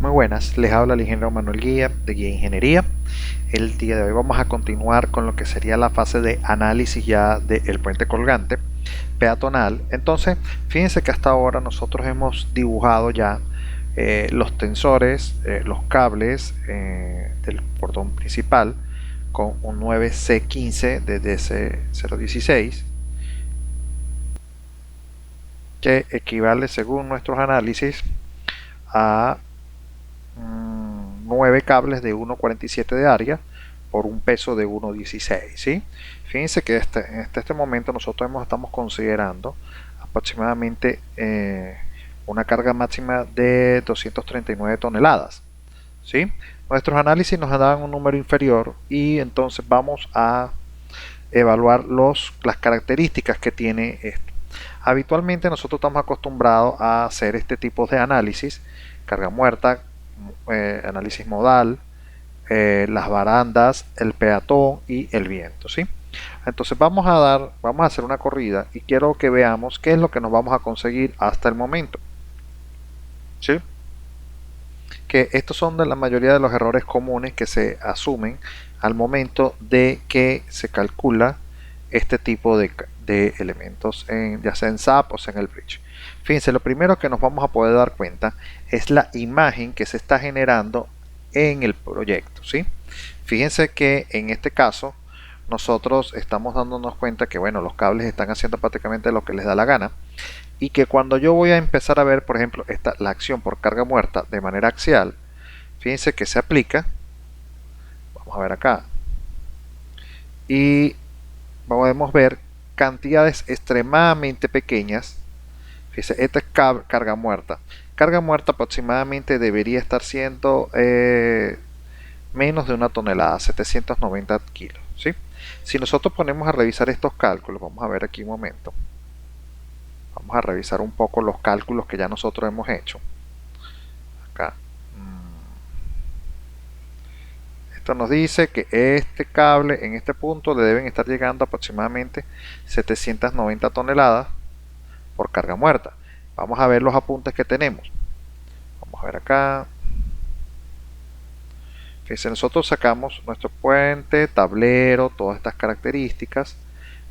Muy buenas, les habla el ingeniero Manuel Guía de Guía Ingeniería. El día de hoy vamos a continuar con lo que sería la fase de análisis ya del puente colgante peatonal. Entonces, fíjense que hasta ahora nosotros hemos dibujado ya los tensores, los cables del cordón principal con un 9C15 de DC016 que equivale, según nuestros análisis, a 9 cables de 1,47 de área por un peso de 1,16, ¿sí? Fíjense que en este momento nosotros estamos considerando aproximadamente una carga máxima de 239 toneladas, ¿sí? Nuestros análisis nos daban un número inferior y entonces vamos a evaluar las características que tiene esto. Habitualmente nosotros estamos acostumbrados a hacer este tipo de análisis: carga muerta, análisis modal, las barandas, el peatón y el viento, ¿sí? Entonces vamos a hacer una corrida y quiero que veamos qué es lo que nos vamos a conseguir hasta el momento, ¿sí? Que estos son de la mayoría de los errores comunes que se asumen al momento de que se calcula este tipo de elementos, ya sea en SAP o sea en el bridge. Fíjense, lo primero que nos vamos a poder dar cuenta es la imagen que se está generando en el proyecto, ¿sí? Fíjense que en este caso nosotros estamos dándonos cuenta que, bueno, los cables están haciendo prácticamente lo que les da la gana, y que cuando yo voy a empezar a ver, por ejemplo, la acción por carga muerta de manera axial, fíjense que se aplica, vamos a ver acá, y podemos ver cantidades extremadamente pequeñas. Fíjense, esta es carga muerta. Carga muerta aproximadamente debería estar siendo menos de una tonelada, 790 kilos, ¿sí? Si nosotros ponemos a revisar estos cálculos, vamos a ver aquí un momento, vamos a revisar un poco los cálculos que ya nosotros hemos hecho acá. Esto nos dice que este cable en este punto le deben estar llegando aproximadamente 790 toneladas por carga muerta. Vamos a ver los apuntes que tenemos. Vamos a ver acá. Fíjense, nosotros sacamos nuestro puente, tablero, todas estas características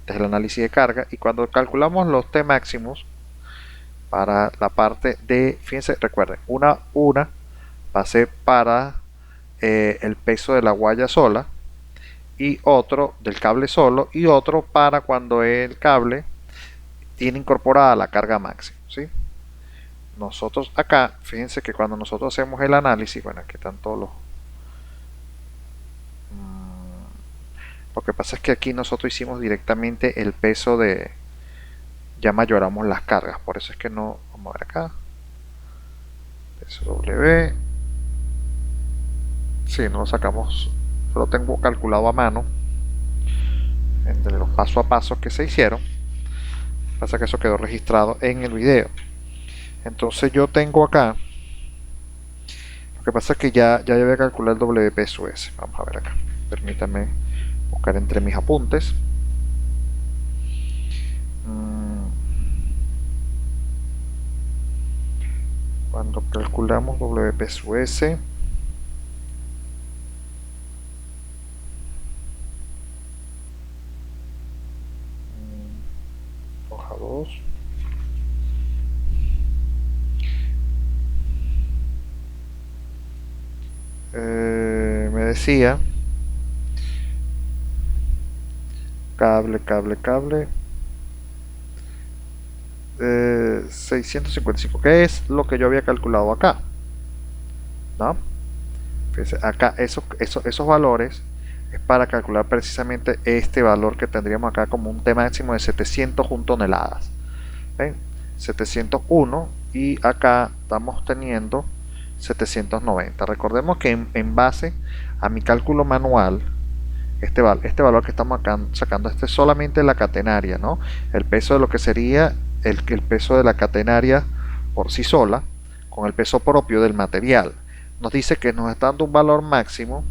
desde el análisis de carga, y cuando calculamos los T máximos para la parte de, fíjense, recuerden, una va a ser para el peso de la guaya sola, y otro del cable solo, y otro para cuando el cable tiene incorporada la carga máxima, ¿sí? Nosotros acá, fíjense que cuando nosotros hacemos el análisis, bueno, aquí están todos los... Lo que pasa es que aquí nosotros hicimos directamente el peso de... Ya mayoramos las cargas, por eso es que no... Vamos a ver acá. Peso W. Sí, no lo sacamos, lo tengo calculado a mano entre los paso a paso que se hicieron. Pasa que eso quedó registrado en el video. Entonces yo tengo acá, lo que pasa es que ya voy a calcular el WPSUS. Vamos a ver acá, permítanme buscar entre mis apuntes. Cuando calculamos WPSUS, hoja 2, me decía cable 655, que es lo que yo había calculado acá, ¿no? Fíjense, acá esos valores es para calcular precisamente este valor que tendríamos acá como un T máximo de 701 toneladas. ¿Ven? 701, y acá estamos teniendo 790. Recordemos que en base a mi cálculo manual, este valor que estamos acá sacando, este es solamente la catenaria, ¿no? El peso de lo que sería el peso de la catenaria por sí sola con el peso propio del material. Nos dice que nos está dando un valor máximo.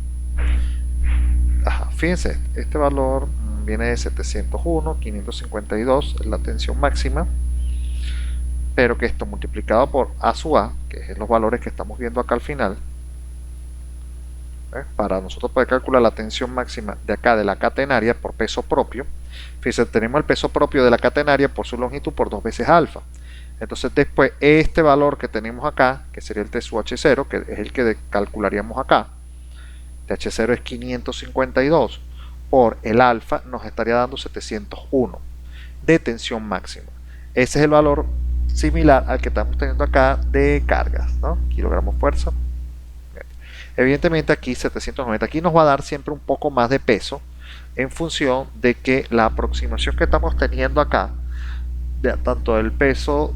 Fíjense, este valor viene de 701, 552 es la tensión máxima. pero que esto multiplicado por A sub A, que es los valores que estamos viendo acá al final, para nosotros poder calcular la tensión máxima de acá de la catenaria por peso propio. Fíjense, tenemos el peso propio de la catenaria por su longitud por 2 veces alfa. Entonces después este valor que tenemos acá, que sería el T sub H0, que es el que calcularíamos acá, TH0 es 552 por el alfa, nos estaría dando 701 de tensión máxima. Ese es el valor similar al que estamos teniendo acá de cargas, ¿no? Kilogramos fuerza. Evidentemente aquí 790, aquí nos va a dar siempre un poco más de peso en función de que la aproximación que estamos teniendo acá, tanto del peso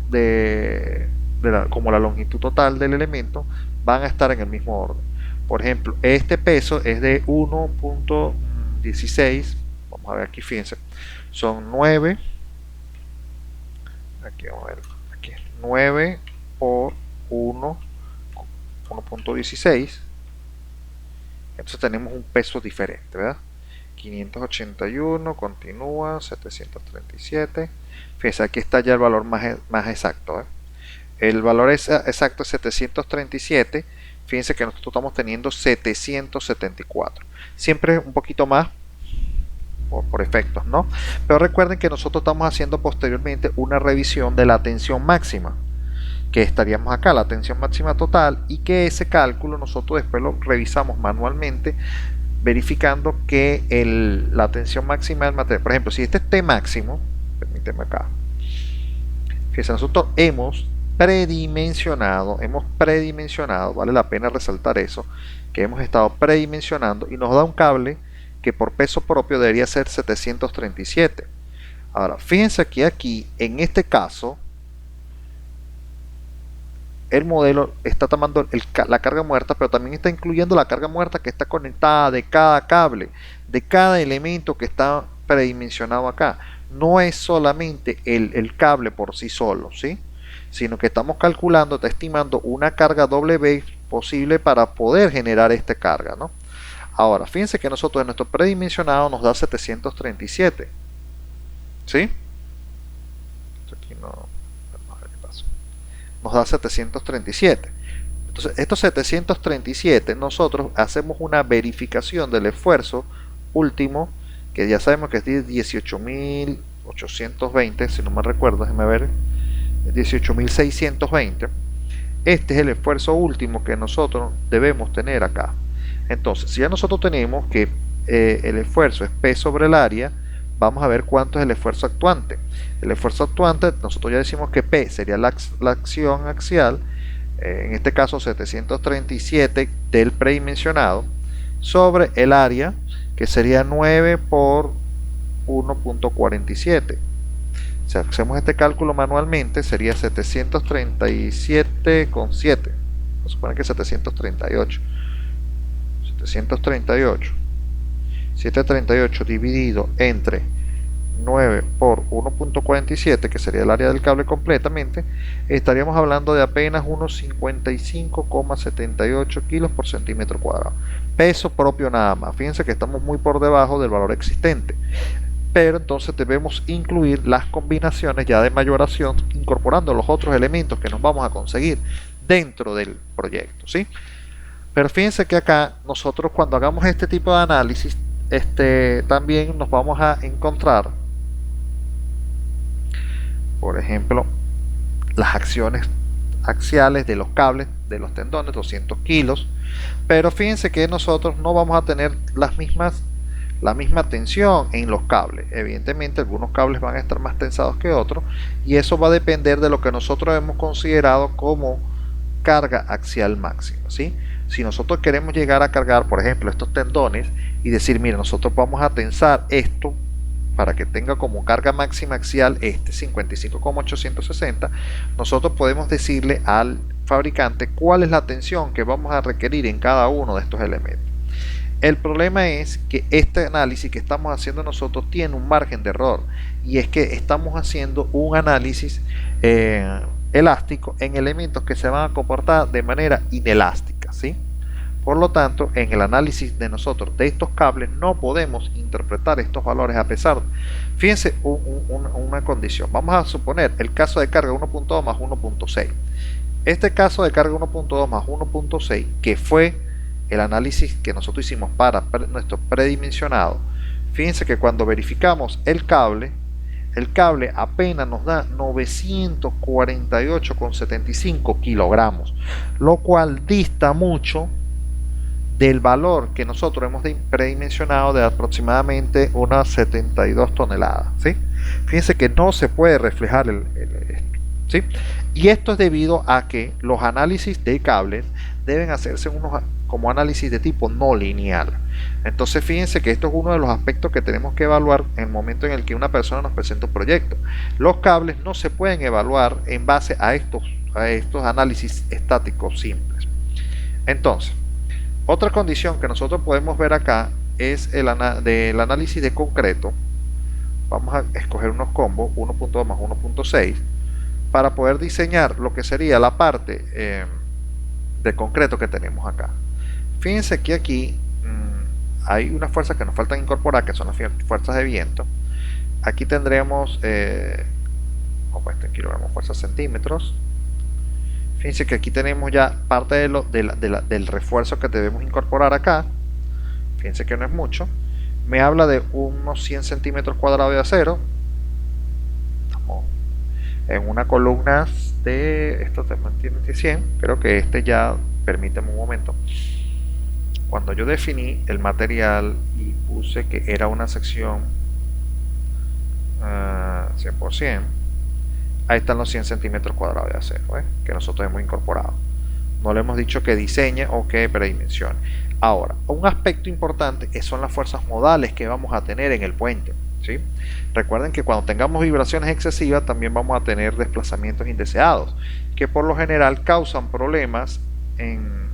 como la longitud total del elemento, van a estar en el mismo orden. Por ejemplo, este peso es de 1.16, vamos a ver aquí, fíjense, son 9, aquí vamos a ver, aquí 9 por 1.16, entonces tenemos un peso diferente, ¿verdad? 581, continúa, 737, fíjense, aquí está ya el valor más exacto, ¿eh? El valor exacto es 737, fíjense que nosotros estamos teniendo 774, siempre un poquito más por efectos, ¿no? Pero recuerden que nosotros estamos haciendo posteriormente una revisión de la tensión máxima, que estaríamos acá, la tensión máxima total, y que ese cálculo nosotros después lo revisamos manualmente, verificando que la tensión máxima del material, por ejemplo, si este es T máximo, permíteme acá, fíjense, nosotros hemos predimensionado, vale la pena resaltar eso, que hemos estado predimensionando y nos da un cable que por peso propio debería ser 737. Ahora, fíjense que aquí, en este caso, el modelo está tomando la carga muerta, pero también está incluyendo la carga muerta que está conectada de cada cable, de cada elemento que está predimensionado acá. No es solamente el cable por sí solo, ¿sí? Sino que estamos calculando, está estimando una carga W posible para poder generar esta carga, ¿no? Ahora, fíjense que nosotros en nuestro predimensionado nos da 737, ¿sí? Aquí no, vamos a ver qué pasó. Nos da 737. Entonces, estos 737, nosotros hacemos una verificación del esfuerzo último, que ya sabemos que es de 18.820, si no me recuerdo, déjenme ver, 18.620. Este es el esfuerzo último que nosotros debemos tener acá. Entonces, si ya nosotros tenemos que el esfuerzo es P sobre el área, vamos a ver cuánto es el esfuerzo actuante. El esfuerzo actuante, nosotros ya decimos que P sería la acción axial, en este caso 737 del predimensionado, sobre el área, que sería 9 por 1.47. Si hacemos este cálculo manualmente, sería 737,7. Vamos a suponer que 738. 738 dividido entre 9 por 1.47, que sería el área del cable completamente, estaríamos hablando de apenas unos 55,78 kilos por centímetro cuadrado. Peso propio nada más. Fíjense que estamos muy por debajo del valor existente. Pero entonces debemos incluir las combinaciones ya de mayoración, incorporando los otros elementos que nos vamos a conseguir dentro del proyecto, ¿sí? Pero fíjense que acá nosotros cuando hagamos este tipo de análisis, también nos vamos a encontrar, por ejemplo, las acciones axiales de los cables, de los tendones, 200 kilos. Pero fíjense que nosotros no vamos a tener la misma tensión en los cables. Evidentemente algunos cables van a estar más tensados que otros, y eso va a depender de lo que nosotros hemos considerado como carga axial máxima, ¿sí? Si nosotros queremos llegar a cargar, por ejemplo, estos tendones y decir, mira, nosotros vamos a tensar esto para que tenga como carga máxima axial 55,860, nosotros podemos decirle al fabricante cuál es la tensión que vamos a requerir en cada uno de estos elementos. El problema es que este análisis que estamos haciendo nosotros tiene un margen de error, y es que estamos haciendo un análisis elástico en elementos que se van a comportar de manera inelástica, ¿sí? Por lo tanto, en el análisis de nosotros de estos cables no podemos interpretar estos valores a pesar. Fíjense una condición. Vamos a suponer el caso de carga 1.2 más 1.6. Este caso de carga 1.2 más 1.6, que fue el análisis que nosotros hicimos para nuestro predimensionado, fíjense que cuando verificamos el cable apenas nos da 948,75 kilogramos, lo cual dista mucho del valor que nosotros hemos predimensionado de aproximadamente unas 72 toneladas. ¿Sí? Fíjense que no se puede reflejar ¿sí? Y esto es debido a que los análisis de cables deben hacerse como análisis de tipo no lineal. Entonces fíjense que esto es uno de los aspectos que tenemos que evaluar en el momento en el que una persona nos presenta un proyecto. Los cables no se pueden evaluar en base a estos análisis estáticos simples. Entonces, otra condición que nosotros podemos ver acá es del análisis de concreto. Vamos a escoger unos combos 1.2 más 1.6 para poder diseñar lo que sería la parte de concreto que tenemos acá. Fíjense que aquí hay unas fuerzas que nos faltan incorporar, que son las fuerzas de viento. Aquí tendremos como esto en kilogramos, fuerzas centímetros. Fíjense que aquí tenemos ya parte del refuerzo que debemos incorporar acá. Fíjense que no es mucho. Me habla de unos 100 centímetros cuadrados de acero. Estamos en una columna de... Esto te mantiene 100. Creo que ya... Permíteme un momento. Cuando yo definí el material y puse que era una sección 100%, ahí están los 100 centímetros cuadrados de acero que nosotros hemos incorporado. No le hemos dicho que diseñe o que predimensione. Ahora, un aspecto importante son las fuerzas modales que vamos a tener en el puente. ¿Sí? Recuerden que cuando tengamos vibraciones excesivas también vamos a tener desplazamientos indeseados, que por lo general causan problemas en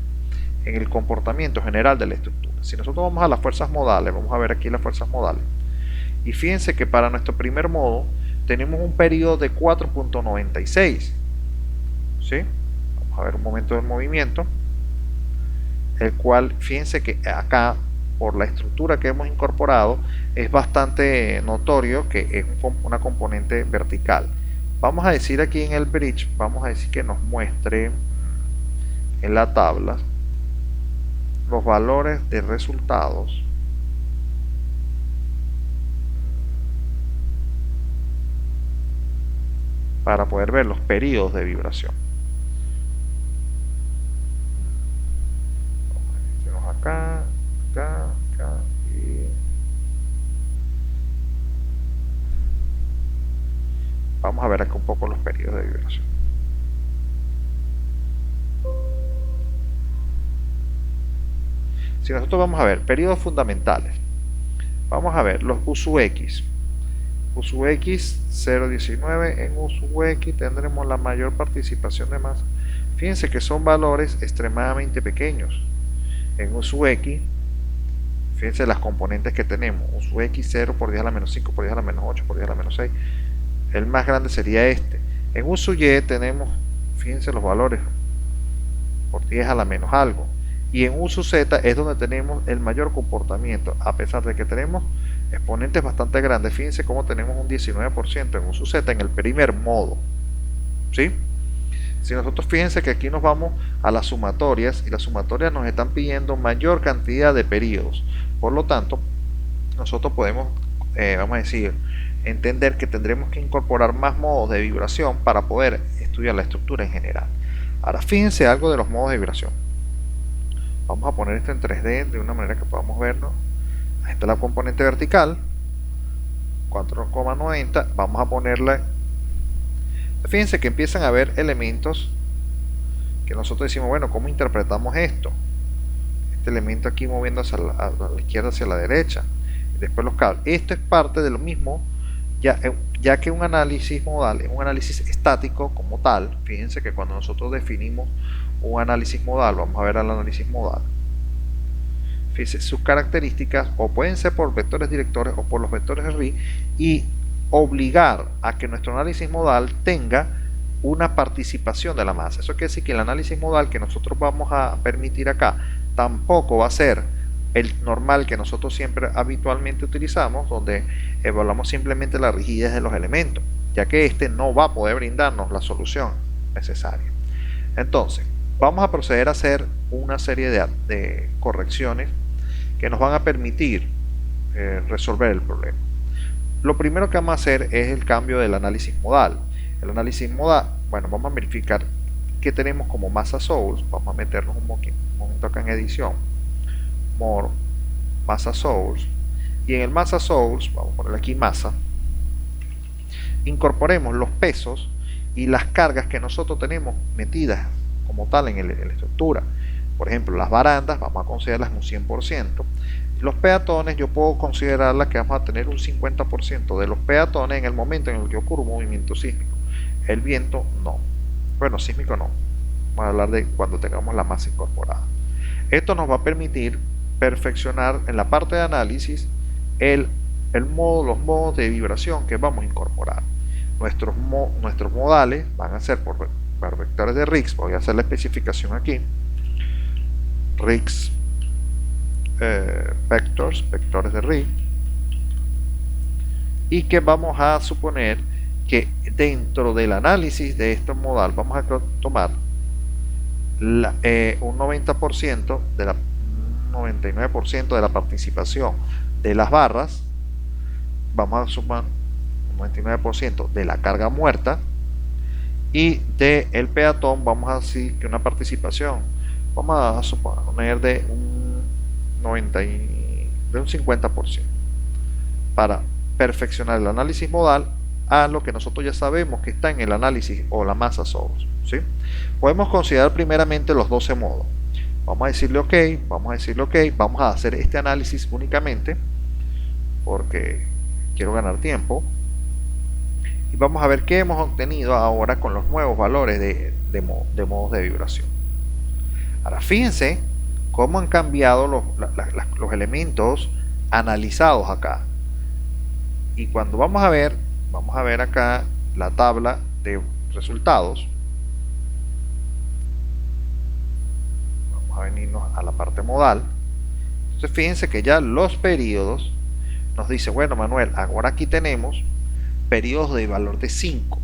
el comportamiento general de la estructura. Si nosotros vamos a las fuerzas modales, vamos a ver aquí las fuerzas modales, y fíjense que para nuestro primer modo tenemos un periodo de 4.96. ¿Sí? Vamos a ver un momento del movimiento, el cual fíjense que acá por la estructura que hemos incorporado es bastante notorio que es una componente vertical. Vamos a decir aquí en el bridge, vamos a decir que nos muestre en la tabla los valores de resultados para poder ver los periodos de vibración. Vamos acá, acá, acá y vamos a ver acá un poco los periodos de vibración. Si nosotros vamos a ver periodos fundamentales, vamos a ver los USUX. USUX 0.19, en USUX tendremos la mayor participación de masa. Fíjense que son valores extremadamente pequeños. En USUX, fíjense las componentes que tenemos. USUX 0 por 10 a la menos 5, por 10 a la menos 8, por 10 a la menos 6. El más grande sería este. En USUY tenemos, fíjense los valores, por 10 a la menos algo. Y en USUZ es donde tenemos el mayor comportamiento, a pesar de que tenemos exponentes bastante grandes. Fíjense cómo tenemos un 19% en USUZ en el primer modo. ¿Sí? Si nosotros fíjense que aquí nos vamos a las sumatorias, y las sumatorias nos están pidiendo mayor cantidad de periodos. Por lo tanto, nosotros podemos, vamos a decir, entender que tendremos que incorporar más modos de vibración para poder estudiar la estructura en general. Ahora fíjense algo de los modos de vibración. Vamos a poner esto en 3D de una manera que podamos verlo. Ahí está la componente vertical, 4,90. Vamos a ponerla. Fíjense que empiezan a haber elementos que nosotros decimos, bueno, ¿cómo interpretamos esto? Este elemento aquí moviéndose a la izquierda hacia la derecha. Y después los cables. Esto es parte de lo mismo, ya que un análisis modal es un análisis estático como tal. Fíjense que cuando nosotros definimos un análisis modal, vamos a ver el análisis modal. Fíjense, sus características o pueden ser por vectores directores o por los vectores de RI, y obligar a que nuestro análisis modal tenga una participación de la masa. Eso quiere decir que el análisis modal que nosotros vamos a permitir acá tampoco va a ser el normal que nosotros siempre habitualmente utilizamos, donde evaluamos simplemente la rigidez de los elementos, ya que este no va a poder brindarnos la solución necesaria. Entonces, vamos a proceder a hacer una serie de correcciones que nos van a permitir resolver el problema. Lo primero que vamos a hacer es el cambio del análisis modal. El análisis modal, bueno, vamos a verificar que tenemos como masa source. Vamos a meternos un momento acá en edición, more, masa source, y en el masa source, vamos a ponerle aquí masa, incorporemos los pesos y las cargas que nosotros tenemos metidas como tal en la estructura. Por ejemplo, las barandas vamos a considerarlas un 100%. Los peatones yo puedo considerarlas que vamos a tener un 50% de los peatones en el momento en el que ocurre un movimiento sísmico. El viento no. Bueno, sísmico no. Vamos a hablar de cuando tengamos la masa incorporada. Esto nos va a permitir perfeccionar en la parte de análisis los modos de vibración que vamos a incorporar. Nuestros modales van a ser por vectores de Riggs. Voy a hacer la especificación aquí. Riggs vectores de Riggs, y que vamos a suponer que dentro del análisis de este modal vamos a tomar un 90% de la 99% de la participación de las barras, vamos a sumar un 99% de la carga muerta, y del peatón vamos a decir que una participación, vamos a suponer de un 50%, para perfeccionar el análisis modal a lo que nosotros ya sabemos que está en el análisis o la masa source, ¿sí? Podemos considerar primeramente los 12 modos. Vamos a decirle OK, vamos a hacer este análisis únicamente porque quiero ganar tiempo, y vamos a ver qué hemos obtenido ahora con los nuevos valores de modos de vibración. Ahora fíjense cómo han cambiado los elementos analizados acá, y cuando vamos a ver acá la tabla de resultados, vamos a venirnos a la parte modal. Entonces fíjense que ya los periodos nos dice, bueno Manuel, ahora aquí tenemos periodos de valor de 5,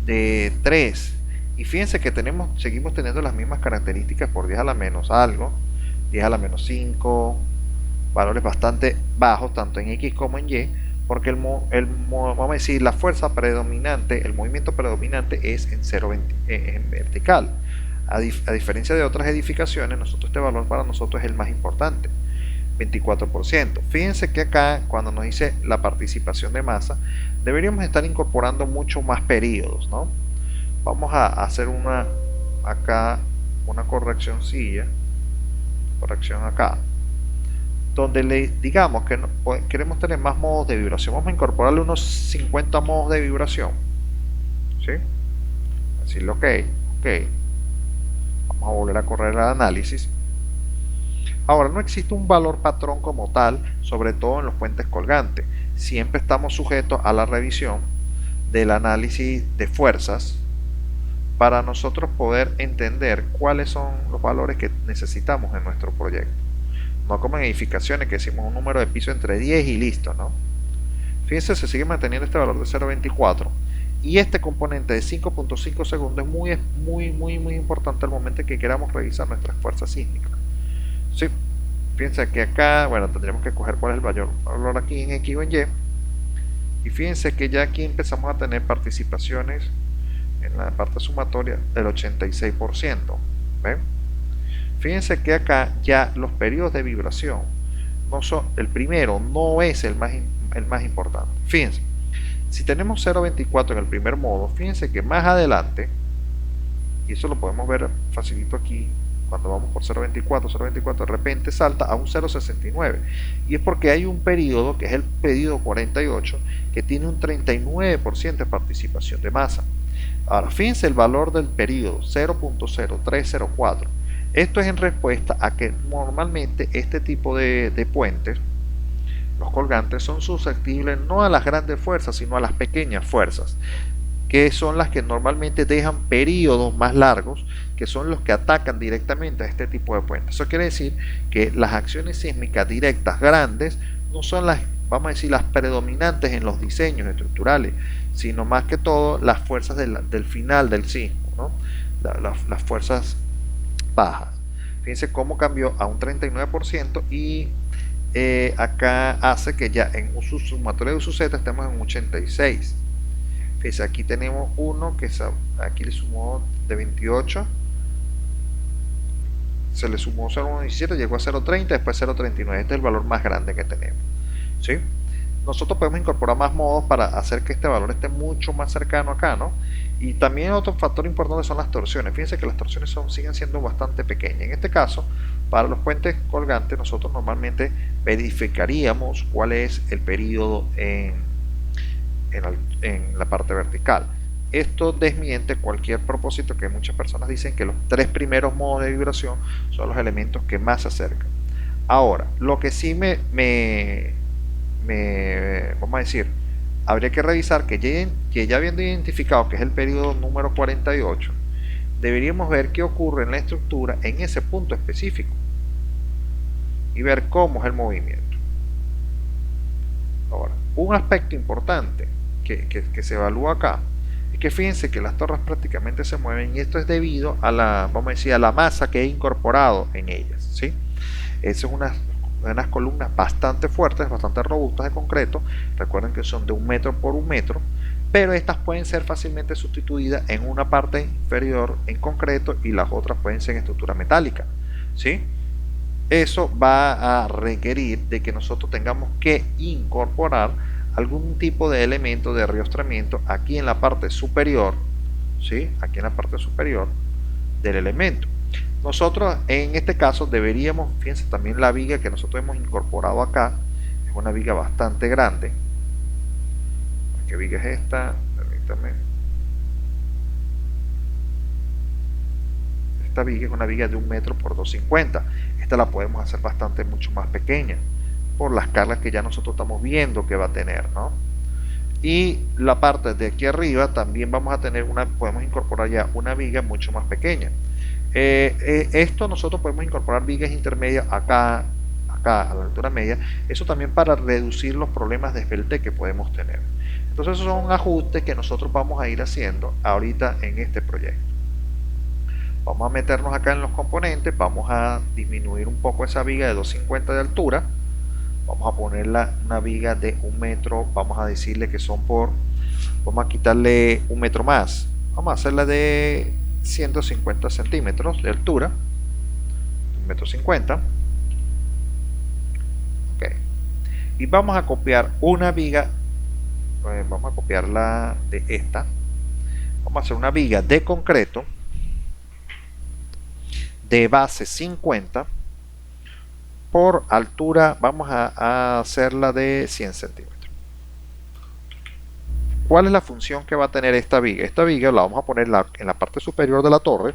de 3, y fíjense que seguimos teniendo las mismas características por 10 a la menos algo, 10 a la menos 5, valores bastante bajos tanto en X como en Y, porque vamos a decir, la fuerza predominante, el movimiento predominante es en vertical. A diferencia de otras edificaciones, este valor para nosotros es el más importante, 24%. Fíjense que acá, cuando nos dice la participación de masa, deberíamos estar incorporando mucho más periodos, ¿no? Vamos a hacer una corrección acá, donde le digamos que queremos tener más modos de vibración. Vamos a incorporarle unos 50 modos de vibración, ¿sí? Decirle OK. Vamos a volver a correr el análisis. Ahora, no existe un valor patrón como tal, sobre todo en los puentes colgantes. Siempre estamos sujetos a la revisión del análisis de fuerzas para nosotros poder entender cuáles son los valores que necesitamos en nuestro proyecto. No como en edificaciones que decimos un número de piso entre 10 y listo, ¿no? Fíjense, se sigue manteniendo este valor de 0.24, y este componente de 5.5 segundos es muy importante al momento en que queramos revisar nuestras fuerzas sísmicas. Sí, fíjense que acá, bueno, tendríamos que coger cuál es el valor aquí en X o en Y, y fíjense que ya aquí empezamos a tener participaciones en la parte sumatoria del 86%. ¿Ven? Fíjense que acá ya los periodos de vibración no son, el primero no es el más importante. Fíjense, si tenemos 0.24 en el primer modo, fíjense que más adelante, y eso lo podemos ver facilito aquí, cuando vamos por 0.24, de repente salta a un 0.69, y es porque hay un periodo, que es el periodo 48, que tiene un 39% de participación de masa. Ahora, fíjense el valor del periodo, 0.0304. Esto es en respuesta a que normalmente este tipo de puentes, los colgantes, son susceptibles no a las grandes fuerzas, sino a las pequeñas fuerzas, que son las que normalmente dejan periodos más largos, que son los que atacan directamente a este tipo de puentes. Eso quiere decir que las acciones sísmicas directas grandes no son las, vamos a decir, las predominantes en los diseños estructurales, sino más que todo las fuerzas del final del sismo, ¿no? Las fuerzas bajas. Fíjense cómo cambió a un 39% y acá hace que ya en su sumatoria de UZ estemos en 86. Fíjense, aquí tenemos uno que aquí le sumó de 28, se le sumó 0,17, llegó a 0,30, después 0,39. Este es el valor más grande que tenemos, ¿sí? Nosotros podemos incorporar más modos para hacer que este valor esté mucho más cercano acá, ¿no? Y también otro factor importante son las torsiones. Fíjense que las torsiones siguen siendo bastante pequeñas. En este caso, para los puentes colgantes, nosotros normalmente verificaríamos cuál es el periodo en la parte vertical. Esto desmiente cualquier propósito que muchas personas dicen que los 3 primeros modos de vibración son los elementos que más se acercan. Ahora, lo que sí vamos a decir, habría que revisar que ya habiendo identificado que es el periodo número 48, deberíamos ver qué ocurre en la estructura en ese punto específico y ver cómo es el movimiento. Ahora, un aspecto importante que se evalúa acá es que fíjense que las torres prácticamente se mueven, y esto es debido a la, vamos a decir, a la masa que he incorporado en ellas, ¿sí? Esas son unas columnas bastante fuertes, bastante robustas de concreto. Recuerden que son de 1 metro por 1 metro, pero estas pueden ser fácilmente sustituidas en una parte inferior en concreto y las otras pueden ser en estructura metálica, ¿sí? Eso va a requerir de que nosotros tengamos que incorporar algún tipo de elemento de riostramiento aquí en la parte superior, ¿sí? Aquí en la parte superior del elemento. Nosotros en este caso deberíamos, fíjense también la viga que nosotros hemos incorporado acá, es una viga bastante grande. ¿Qué viga es esta? Permítame. Esta viga es una viga de 1 metro por 2,50. Esta la podemos hacer mucho más pequeña por las cargas que ya nosotros estamos viendo que va a tener, ¿no? Y la parte de aquí arriba también vamos a tener podemos incorporar ya una viga mucho más pequeña. Esto nosotros podemos incorporar vigas intermedias acá a la altura media, eso también para reducir los problemas de esbeltez que podemos tener. Entonces esos son ajustes que nosotros vamos a ir haciendo ahorita en este proyecto. Vamos a meternos acá en los componentes, vamos a disminuir un poco esa viga de 2,50 de altura, vamos a ponerla una viga de 1 metro, vamos a decirle que vamos a quitarle 1 metro más, vamos a hacerla de 150 centímetros de altura, 1,50 m. Ok, y vamos a copiar una viga, vamos a copiarla de esta, vamos a hacer una viga de concreto de base 50 por altura, vamos a hacerla de 100 centímetros. ¿Cuál es la función que va a tener esta viga? Esta viga la vamos a poner en la parte superior de la torre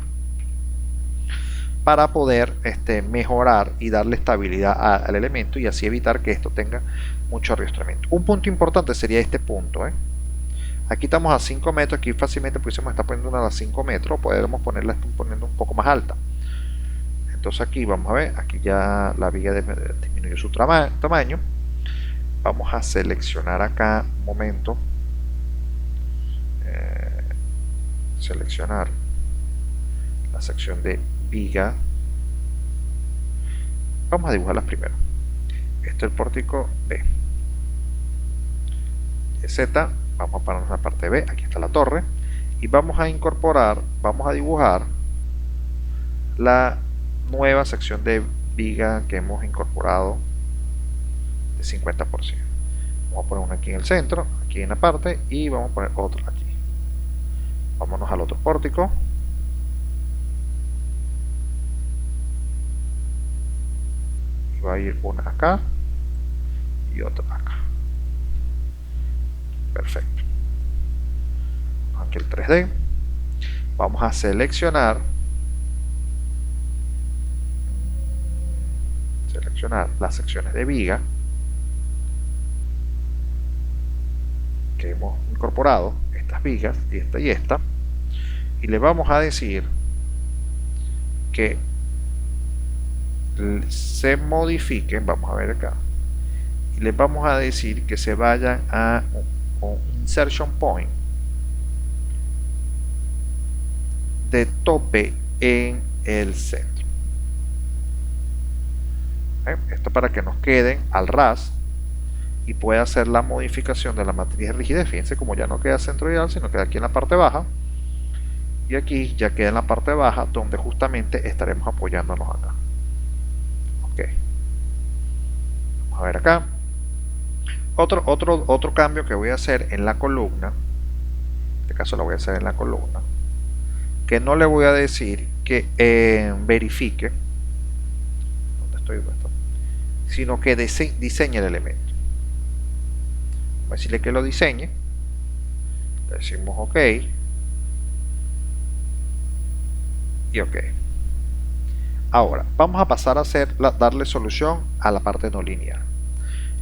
para poder mejorar y darle estabilidad al elemento y así evitar que esto tenga mucho arrastramiento. Un punto importante sería este punto, Aquí estamos a 5 metros, aquí fácilmente pudiésemos estar poniendo una a 5 metros, o podemos ponerla poniendo un poco más alta. Entonces aquí vamos a ver, aquí ya la viga disminuyó su tamaño. Vamos a seleccionar acá un momento, seleccionar la sección de viga. Vamos a dibujarlas primero. Este es el pórtico B. Z, vamos a pararnos en la parte B, aquí está la torre, y vamos a incorporar, vamos a dibujar la nueva sección de viga que hemos incorporado de 50%. Vamos a poner una aquí en el centro, aquí en la parte, y vamos a poner otra aquí. Vámonos al otro pórtico. Y va a ir una acá y otra acá. Perfecto. Aquí el 3D. Vamos a seleccionar las secciones de viga que hemos incorporado. estas vigas, y esta, y le vamos a decir que se modifiquen, vamos a ver acá, y les vamos a decir que se vayan a un insertion point de tope en el centro. Esto para que nos queden al ras y pueda hacer la modificación de la matriz de rigidez. Fíjense como ya no queda centroidal, sino queda aquí en la parte baja, y aquí ya queda en la parte baja donde justamente estaremos apoyándonos acá. Ok, vamos a ver acá otro cambio que voy a hacer en la columna. En este caso lo voy a hacer en la columna, que no le voy a decir que verifique dónde estoy puesto, sino que diseñe el elemento. Vamos a decirle que lo diseñe, le decimos ok y ok. Ahora vamos a pasar a darle solución a la parte no lineal.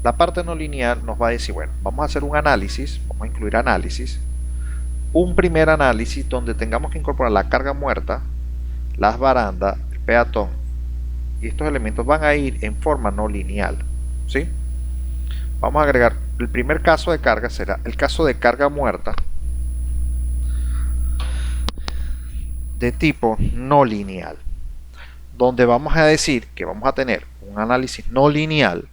La parte no lineal nos va a decir, bueno, vamos a hacer un análisis, vamos a incluir análisis, un primer análisis donde tengamos que incorporar la carga muerta, las barandas, el peatón, y estos elementos van a ir en forma no lineal, ¿sí? Vamos a agregar, el primer caso de carga será el caso de carga muerta de tipo no lineal, donde vamos a decir que vamos a tener un análisis no lineal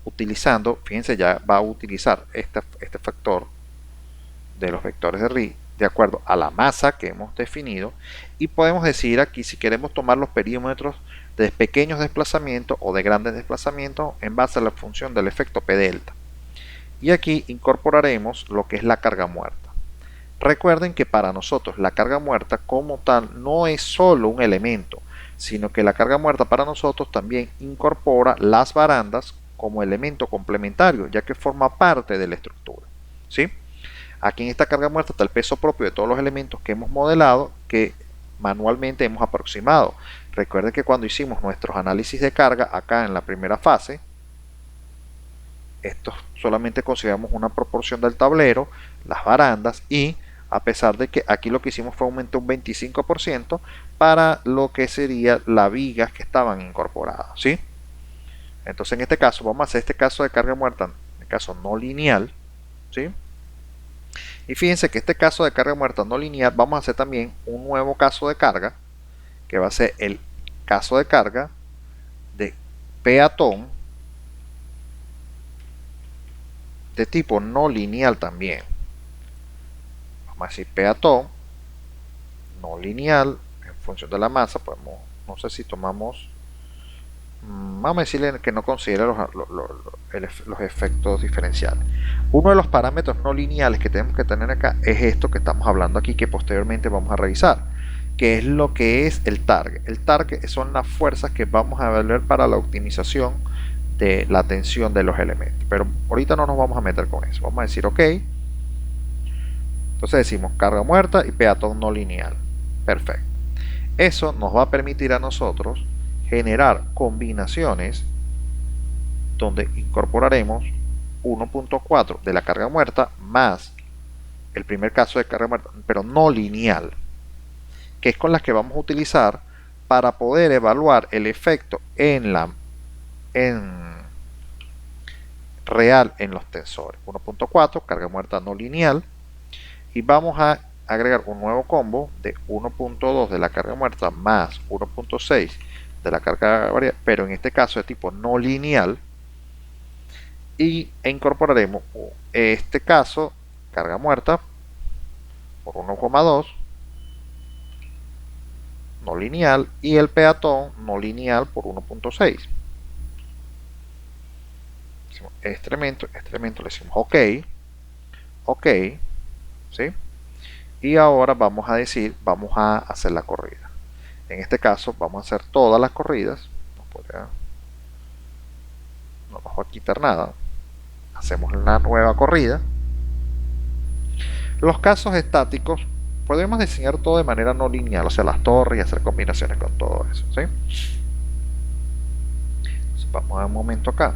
utilizando, fíjense, ya va a utilizar este factor de los vectores de Rho de acuerdo a la masa que hemos definido, y podemos decidir aquí si queremos tomar los perímetros de pequeños desplazamientos o de grandes desplazamientos en base a la función del efecto P delta, y aquí incorporaremos lo que es la carga muerta. Recuerden que para nosotros la carga muerta como tal no es solo un elemento, sino que la carga muerta para nosotros también incorpora las barandas como elemento complementario, ya que forma parte de la estructura, ¿sí? Aquí en esta carga muerta está el peso propio de todos los elementos que hemos modelado, que manualmente hemos aproximado. Recuerden que cuando hicimos nuestros análisis de carga acá en la primera fase, esto solamente consideramos una proporción del tablero, las barandas, y a pesar de que aquí lo que hicimos fue aumentar un 25% para lo que sería las vigas que estaban incorporadas, ¿sí? Entonces en este caso vamos a hacer este caso de carga muerta, en el caso no lineal, ¿sí? Y fíjense que este caso de carga muerta no lineal vamos a hacer también un nuevo caso de carga, que va a ser el caso de carga de peatón de tipo no lineal también. Vamos a decir peatón no lineal en función de la masa. Podemos, no sé si tomamos, vamos a decirle que no considera los efectos diferenciales. Uno de los parámetros no lineales que tenemos que tener acá es esto que estamos hablando aquí, que posteriormente vamos a revisar, que es lo que es el target. El target son las fuerzas que vamos a evaluar para la optimización de la tensión de los elementos, pero ahorita no nos vamos a meter con eso. Vamos a decir ok. Entonces decimos carga muerta y peatón no lineal. Perfecto. Eso nos va a permitir a nosotros generar combinaciones donde incorporaremos 1.4 de la carga muerta más el primer caso de carga muerta, pero no lineal, que es con las que vamos a utilizar para poder evaluar el efecto en real en los tensores. 1.4 carga muerta no lineal, y vamos a agregar un nuevo combo de 1.2 de la carga muerta más 1.6 de la carga variable, pero en este caso de tipo no lineal, e incorporaremos este caso carga muerta por 1,2 no lineal y el peatón no lineal por 1.6. Este elemento le decimos ok, ok, ¿sí? Y ahora vamos a decir, vamos a hacer la corrida. En este caso vamos a hacer todas las corridas, no nos va a quitar nada. Hacemos la nueva corrida. Los casos estáticos podemos diseñar todo de manera no lineal, o sea, las torres, y hacer combinaciones con todo eso, ¿sí? Entonces, vamos a un momento acá.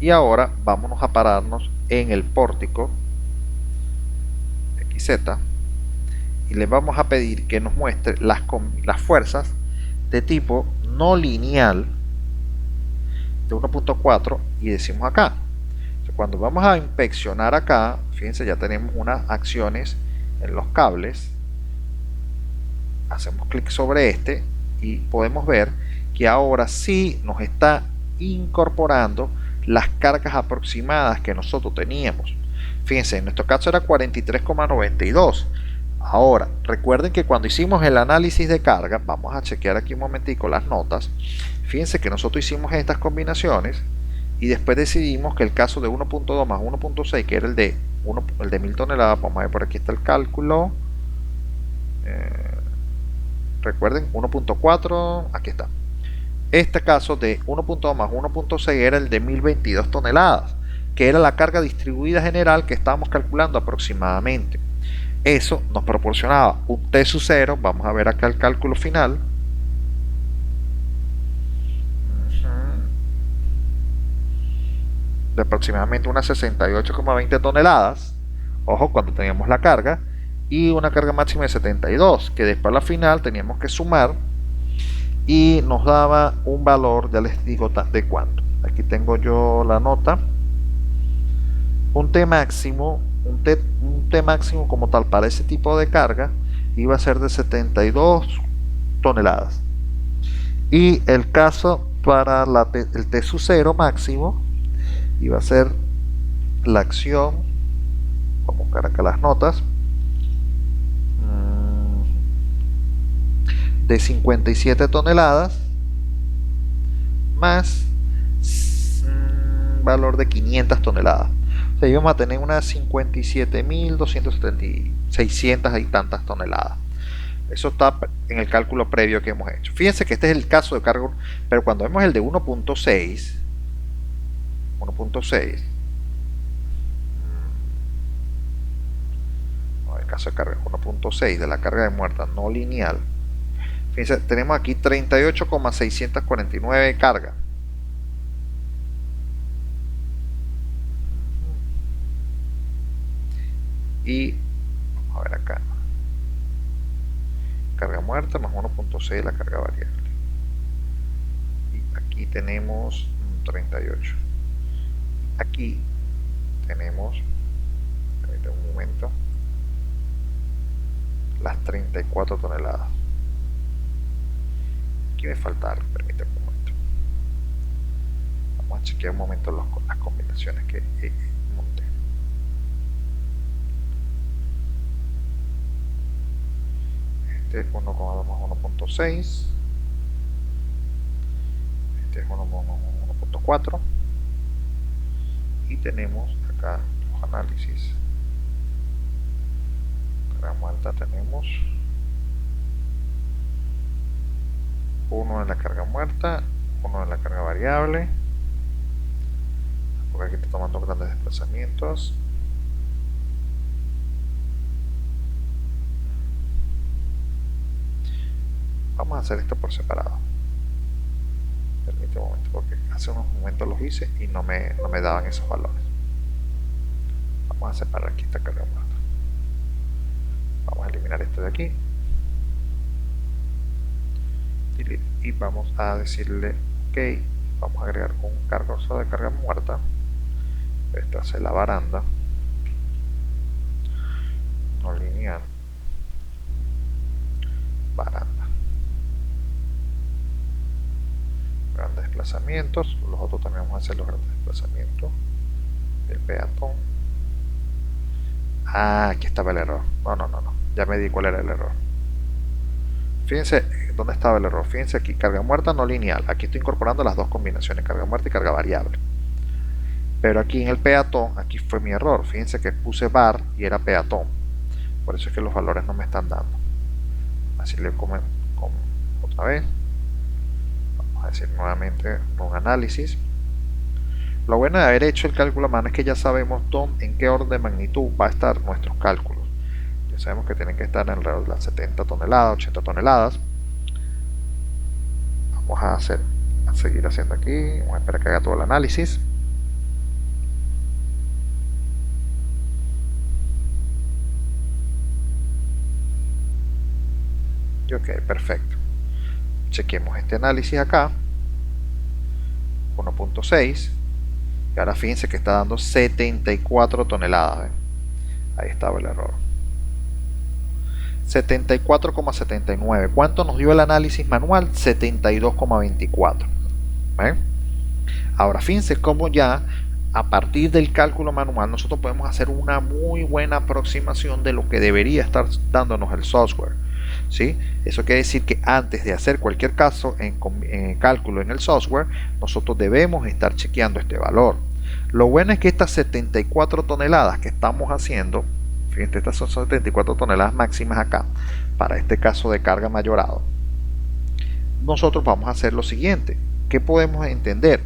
Y ahora vámonos a pararnos en el pórtico Z y le vamos a pedir que nos muestre las fuerzas de tipo no lineal de 1.4 y decimos acá. Cuando vamos a inspeccionar acá, fíjense, ya tenemos unas acciones en los cables. Hacemos clic sobre este y podemos ver que ahora sí nos está incorporando las cargas aproximadas que nosotros teníamos. Fíjense, en nuestro caso era 43,92. Ahora, recuerden que cuando hicimos el análisis de carga, vamos a chequear aquí un momentico las notas. Fíjense que nosotros hicimos estas combinaciones y después decidimos que el caso de 1.2 más 1.6, que era el de 1000 toneladas, vamos a ver, por aquí está el cálculo. Recuerden, 1.4, aquí está. Este caso de 1.2 más 1.6 era el de 1022 toneladas, que era la carga distribuida general que estábamos calculando aproximadamente. Eso nos proporcionaba un T sub 0, vamos a ver acá el cálculo final. De aproximadamente unas 68,20 toneladas, ojo, cuando teníamos la carga, y una carga máxima de 72, que después a la final teníamos que sumar y nos daba un valor, ya les digo de cuánto. Aquí tengo yo la nota. Un T máximo como tal para ese tipo de carga iba a ser de 72 toneladas. Y el caso para el T sub 0 máximo iba a ser la acción, vamos a buscar acá las notas, de 57 toneladas más valor de 500 toneladas. O sea, íbamos a tener unas 57.270 y tantas toneladas. Eso está en el cálculo previo que hemos hecho. Fíjense que este es el caso de carga, pero cuando vemos el de 1.6, el caso de carga 1.6 de la carga de muerta no lineal, fíjense, tenemos aquí 38,649 carga. Y vamos a ver acá, carga muerta más 1.6 la carga variable, y aquí tenemos 38. Aquí tenemos, permítanme un momento, las 34 toneladas. Aquí me falta algo, permítanme un momento. Vamos a chequear un momento las combinaciones que monté. Este es 1,2 más 1.6. Este es 1.4. Y tenemos acá los análisis. Carga muerta tenemos uno en la carga muerta, uno en la carga variable, porque aquí está tomando grandes desplazamientos. Vamos a hacer esto por separado. Permítame un momento, porque hace unos momentos los hice y no me daban esos valores. Vamos a separar aquí esta carga muerta. Vamos a eliminar esto de aquí. Y vamos a decirle ok, vamos a agregar un cursor de carga muerta. Esta es la baranda no lineal, baranda, grandes desplazamientos. Los otros también vamos a hacer los grandes desplazamientos, el peatón. Aquí estaba el error. No, ya me di cuál era el error. Fíjense dónde estaba el error. Fíjense aquí, carga muerta no lineal. Aquí estoy incorporando las dos combinaciones, carga muerta y carga variable. Pero aquí en el peatón, aquí fue mi error. Fíjense que puse bar y era peatón. Por eso es que los valores no me están dando. Así le comen otra vez. Vamos a decir nuevamente un análisis. Lo bueno de haber hecho el cálculo a mano es que ya sabemos en qué orden de magnitud va a estar nuestros cálculos. Sabemos que tienen que estar alrededor de las 70 toneladas, 80 toneladas. Vamos a seguir haciendo aquí. Vamos a esperar que haga todo el análisis. Y ok, perfecto. Chequemos este análisis acá, 1.6, y ahora fíjense que está dando 74 toneladas. ¿Ven? Ahí estaba el error. 74,79. ¿Cuánto nos dio el análisis manual? 72,24. ¿Ven? Ahora fíjense cómo ya a partir del cálculo manual nosotros podemos hacer una muy buena aproximación de lo que debería estar dándonos el software. ¿Sí? Eso quiere decir que antes de hacer cualquier caso en cálculo en el software, nosotros debemos estar chequeando este valor. Lo bueno es que estas 74 toneladas que estamos haciendo, fíjense, estas son 74 toneladas máximas acá, para este caso de carga mayorado. Nosotros vamos a hacer lo siguiente. ¿Qué podemos entender?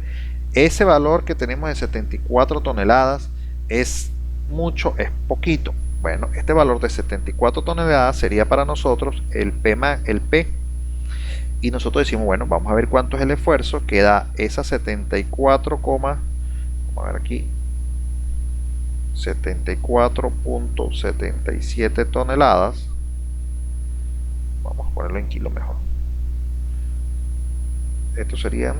Ese valor que tenemos de 74 toneladas es mucho, es poquito. Bueno, este valor de 74 toneladas sería para nosotros el P, y nosotros decimos, bueno, vamos a ver cuánto es el esfuerzo que da esa 74, vamos a ver aquí, 74.77 toneladas. Vamos a ponerlo en kilo mejor. Esto serían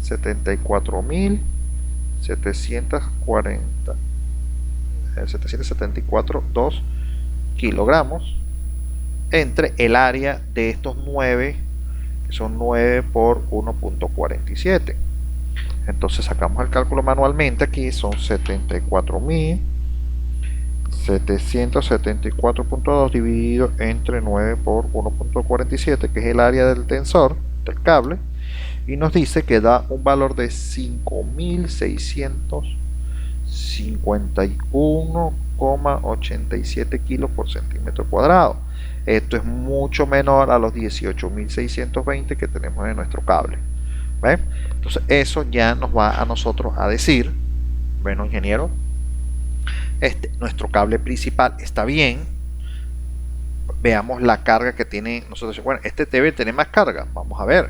774.2 kilogramos entre el área de estos 9, que son 9 por 1.47. Entonces sacamos el cálculo manualmente. Aquí son 74.774.2 dividido entre 9 por 1.47, que es el área del tensor del cable, y nos dice que da un valor de 5.651,87 kilos por centímetro cuadrado. Esto es mucho menor a los 18.620 que tenemos en nuestro cable. ¿Ven? Entonces eso ya nos va a nosotros a decir, bueno, ingeniero, nuestro cable principal está bien. Veamos la carga que tiene. Nosotros, bueno, este debe tener más carga. Vamos a ver.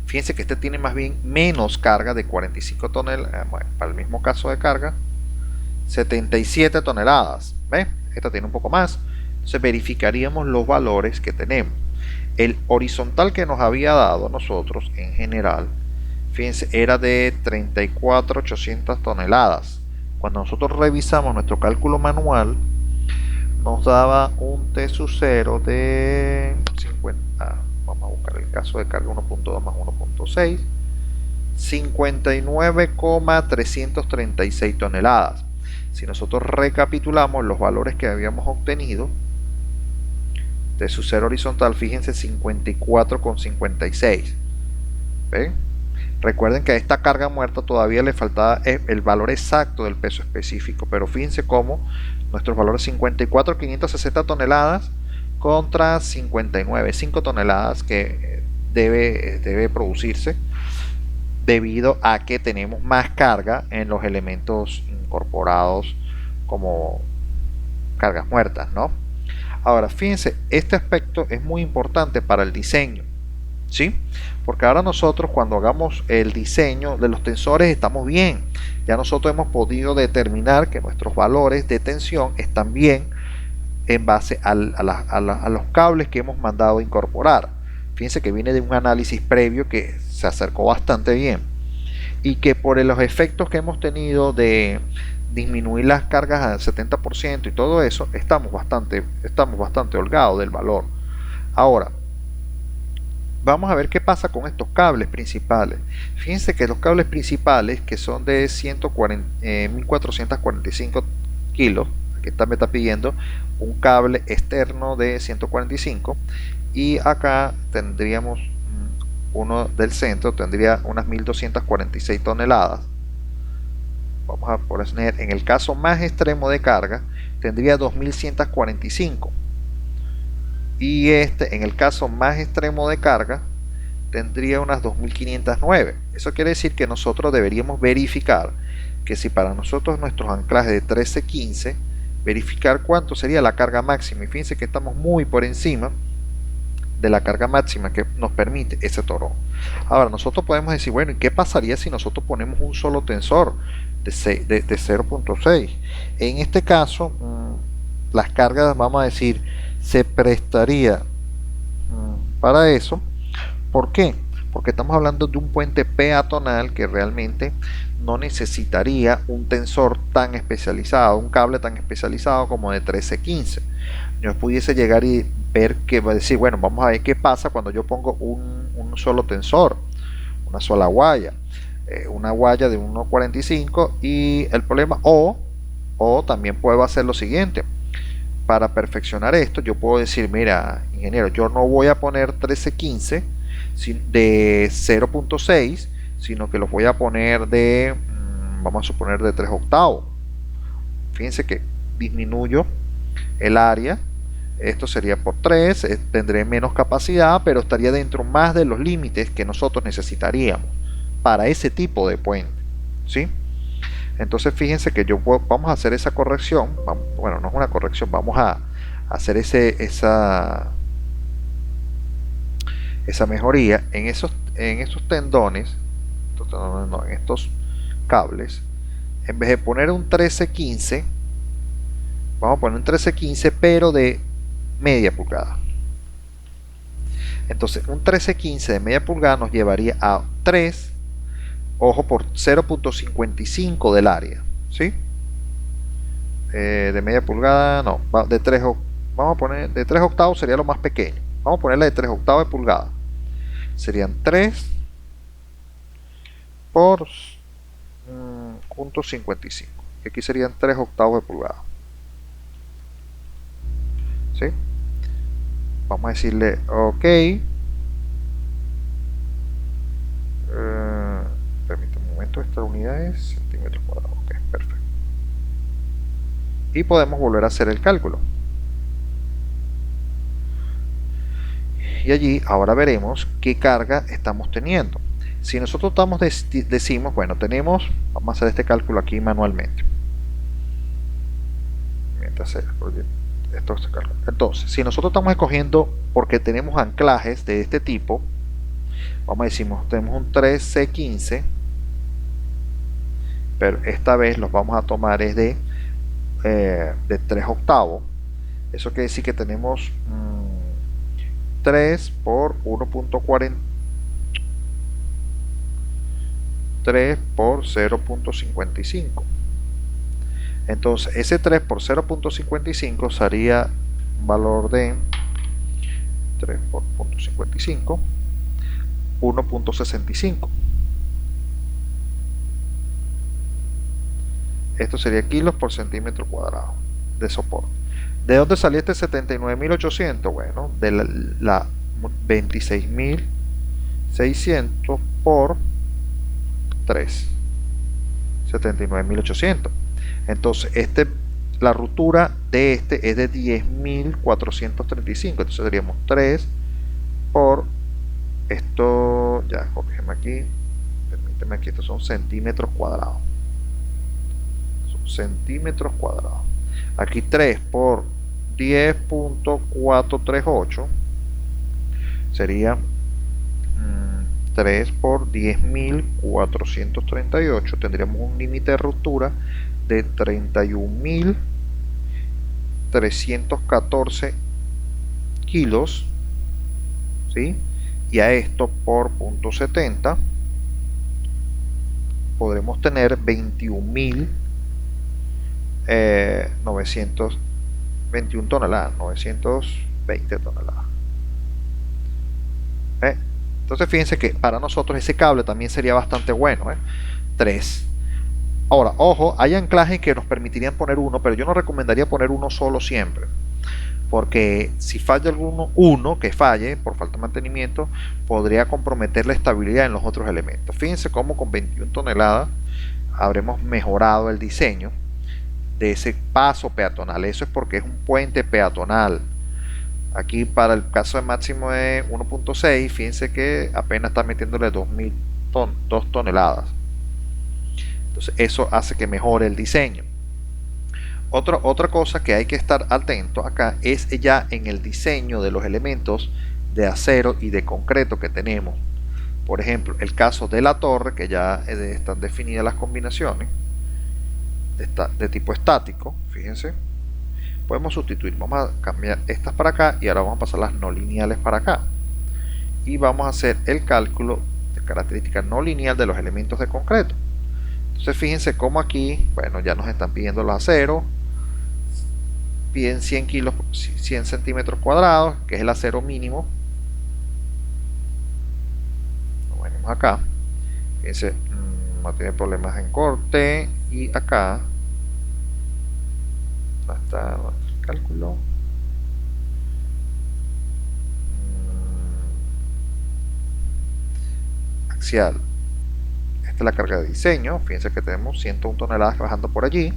Fíjense que este tiene más bien menos carga de 45 toneladas. Bueno, para el mismo caso de carga, 77 toneladas. ¿Ven? Esta tiene un poco más. Entonces verificaríamos los valores que tenemos. El horizontal que nos había dado a nosotros en general, fíjense, era de 34.800 toneladas. Cuando nosotros revisamos nuestro cálculo manual, nos daba un T sub 0 de 50. Vamos a buscar el caso de carga 1.2 más 1.6, 59,336 toneladas. Si nosotros recapitulamos los valores que habíamos obtenido, T sub 0 horizontal, fíjense, 54,56. ¿Ven? Recuerden que a esta carga muerta todavía le faltaba el valor exacto del peso específico, pero fíjense cómo nuestros valores 54.560 toneladas contra 59.5 toneladas que debe producirse debido a que tenemos más carga en los elementos incorporados como cargas muertas, ¿no? Ahora fíjense, este aspecto es muy importante para el diseño, ¿sí? Porque ahora nosotros cuando hagamos el diseño de los tensores estamos bien. Ya nosotros hemos podido determinar que nuestros valores de tensión están bien en base a los cables que hemos mandado a incorporar. Fíjense que viene de un análisis previo que se acercó bastante bien. Y que por los efectos que hemos tenido de disminuir las cargas al 70% y todo eso, estamos bastante holgados del valor. Ahora, vamos a ver qué pasa con estos cables principales. Fíjense que los cables principales, que son de 1445 kilos, aquí me está pidiendo un cable externo de 145, y acá tendríamos uno del centro, tendría unas 1246 toneladas. Vamos a poner, en el caso más extremo de carga, tendría 2145. Y en el caso más extremo de carga, tendría unas 2509. Eso quiere decir que nosotros deberíamos verificar que si para nosotros nuestros anclajes de 13-15, verificar cuánto sería la carga máxima. Y fíjense que estamos muy por encima de la carga máxima que nos permite ese torón. Ahora nosotros podemos decir, bueno, ¿y qué pasaría si nosotros ponemos un solo tensor de 0.6? En este caso, las cargas, vamos a decir, se prestaría para eso. ¿Por qué? Porque estamos hablando de un puente peatonal que realmente no necesitaría un tensor tan especializado, un cable tan especializado como de 1315. Yo pudiese llegar y ver que va a decir, bueno, vamos a ver qué pasa cuando yo pongo un solo tensor, una sola guaya, una guaya de 1.45 y el problema, o también puedo hacer lo siguiente. Para perfeccionar esto, yo puedo decir, mira, ingeniero, yo no voy a poner 1315 de 0.6, sino que los voy a poner de, vamos a suponer, de 3 octavos. Fíjense que disminuyo el área. Esto sería por 3, tendré menos capacidad, pero estaría dentro más de los límites que nosotros necesitaríamos para ese tipo de puente, ¿sí? Entonces fíjense que vamos a hacer esa corrección, bueno, no es una corrección, vamos a hacer esa mejoría en esos tendones, no, en estos cables. En vez de poner un 1315, vamos a poner un 1315 pero de media pulgada. Entonces un 1315 de media pulgada nos llevaría a 3, ojo, por 0.55 del área, ¿sí? De media pulgada, no, de 3, vamos a poner de 3 octavos, sería lo más pequeño. Vamos a ponerle de 3 octavos de pulgada. Serían 3 por 0.55. Aquí serían 3 octavos de pulgada. ¿Sí? Vamos a decirle ok. Permítame un momento, esta unidad es centímetros cuadrados. Ok, perfecto. Y podemos volver a hacer el cálculo. Y allí ahora veremos qué carga estamos teniendo. Si nosotros decimos, bueno, tenemos, vamos a hacer este cálculo aquí manualmente. Mientras se esto se calcula. Entonces, si nosotros estamos escogiendo porque tenemos anclajes de este tipo, vamos a decir, tenemos un 3C15, pero esta vez los vamos a tomar es de 3 octavos. Eso quiere decir que tenemos 3 por 1.40, 3 por 0.55. Entonces ese 3 por 0.55 sería un valor de 3 por 0.55, 1.65. Esto sería kilos por centímetro cuadrado de soporte. ¿De dónde salió este 79.800? Bueno, de la 26.600 por 3, 79.800. Entonces la ruptura de este es de 10.435. Entonces seríamos 3 por esto, ya corrígeme aquí, permíteme aquí, estos son centímetros cuadrados. Son centímetros cuadrados. Aquí 3 por 10.438 sería 3 por 10.438. Tendríamos un límite de ruptura de 31.314 kilos, ¿sí? Y a esto por 0.70 podremos tener 21 toneladas, 920 toneladas. Entonces fíjense que para nosotros ese cable también sería bastante bueno, 3. Ahora, ojo, hay anclajes que nos permitirían poner uno, pero yo no recomendaría poner uno solo siempre, porque si falla uno que falle por falta de mantenimiento, podría comprometer la estabilidad en los otros elementos. Fíjense cómo con 21 toneladas habremos mejorado el diseño de ese paso peatonal. Eso es porque es un puente peatonal. Aquí para el caso de máximo de 1.6, fíjense que apenas está metiéndole 2 toneladas. Entonces eso hace que mejore el diseño. Otra cosa que hay que estar atento acá es ya en el diseño de los elementos de acero y de concreto que tenemos. Por ejemplo, el caso de la torre, que ya están definidas las combinaciones de tipo estático. Fíjense, podemos sustituir, vamos a cambiar estas para acá y ahora vamos a pasar las no lineales para acá. y vamos a hacer el cálculo de característica no lineal de los elementos de concreto. Entonces fíjense cómo aquí, bueno, ya nos están pidiendo los aceros, piden 100 kilos, 100 centímetros cuadrados, que es el acero mínimo. Lo venimos acá, fíjense, no tiene problemas en corte, y acá está el cálculo. Axial, esta es la carga de diseño, fíjense que tenemos 101 toneladas bajando por allí,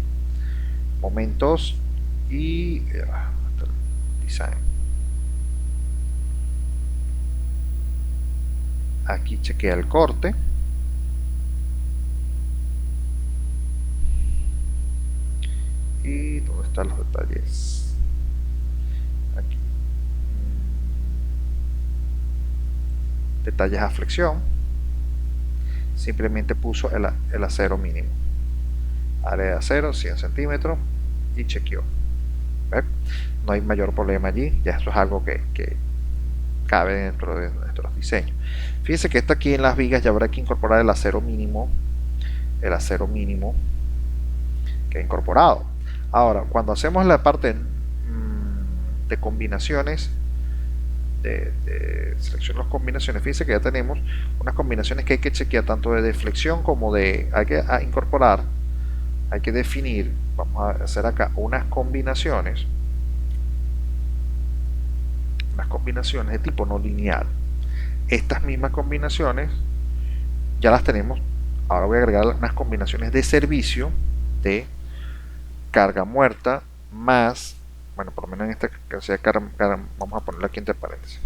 momentos y design. Aquí chequea el corte, y dónde están los detalles, aquí, detalles a flexión, simplemente puso el acero mínimo, área de acero 100 centímetros y chequeó. ¿Ve? No hay mayor problema allí, ya eso es algo que cabe dentro de nuestros diseños. Fíjense que está aquí en las vigas, ya habrá que incorporar el acero mínimo que he incorporado. Ahora, cuando hacemos la parte de combinaciones, de selección de las combinaciones, fíjense que ya tenemos unas combinaciones que hay que chequear tanto de deflexión como hay que incorporar, hay que definir. Vamos a hacer acá unas combinaciones de tipo no lineal. Estas mismas combinaciones ya las tenemos. Ahora voy a agregar unas combinaciones de servicio de carga muerta más, bueno, por lo menos en esta caso vamos a ponerlo aquí entre paréntesis,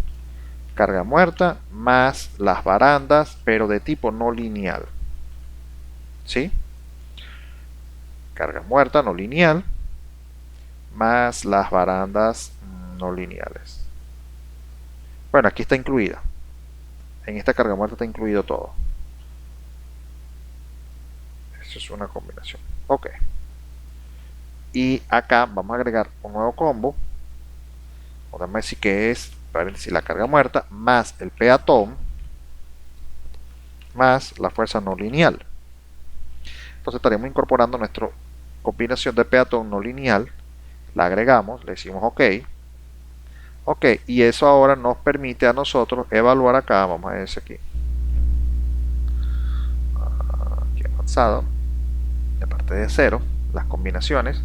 carga muerta más las barandas, pero de tipo no lineal, ¿sí? Carga muerta no lineal más las barandas no lineales. Bueno, aquí está incluida, en esta carga muerta está incluido todo. Eso es una combinación. Ok. Y acá vamos a agregar un nuevo combo. Vamos a decir que es, paréntesis, la carga muerta más el peatón más la fuerza no lineal. Entonces estaremos incorporando nuestra combinación de peatón no lineal. La agregamos, le decimos OK. Ok, y eso ahora nos permite a nosotros evaluar acá, vamos a decir aquí avanzado, de parte de 0, las combinaciones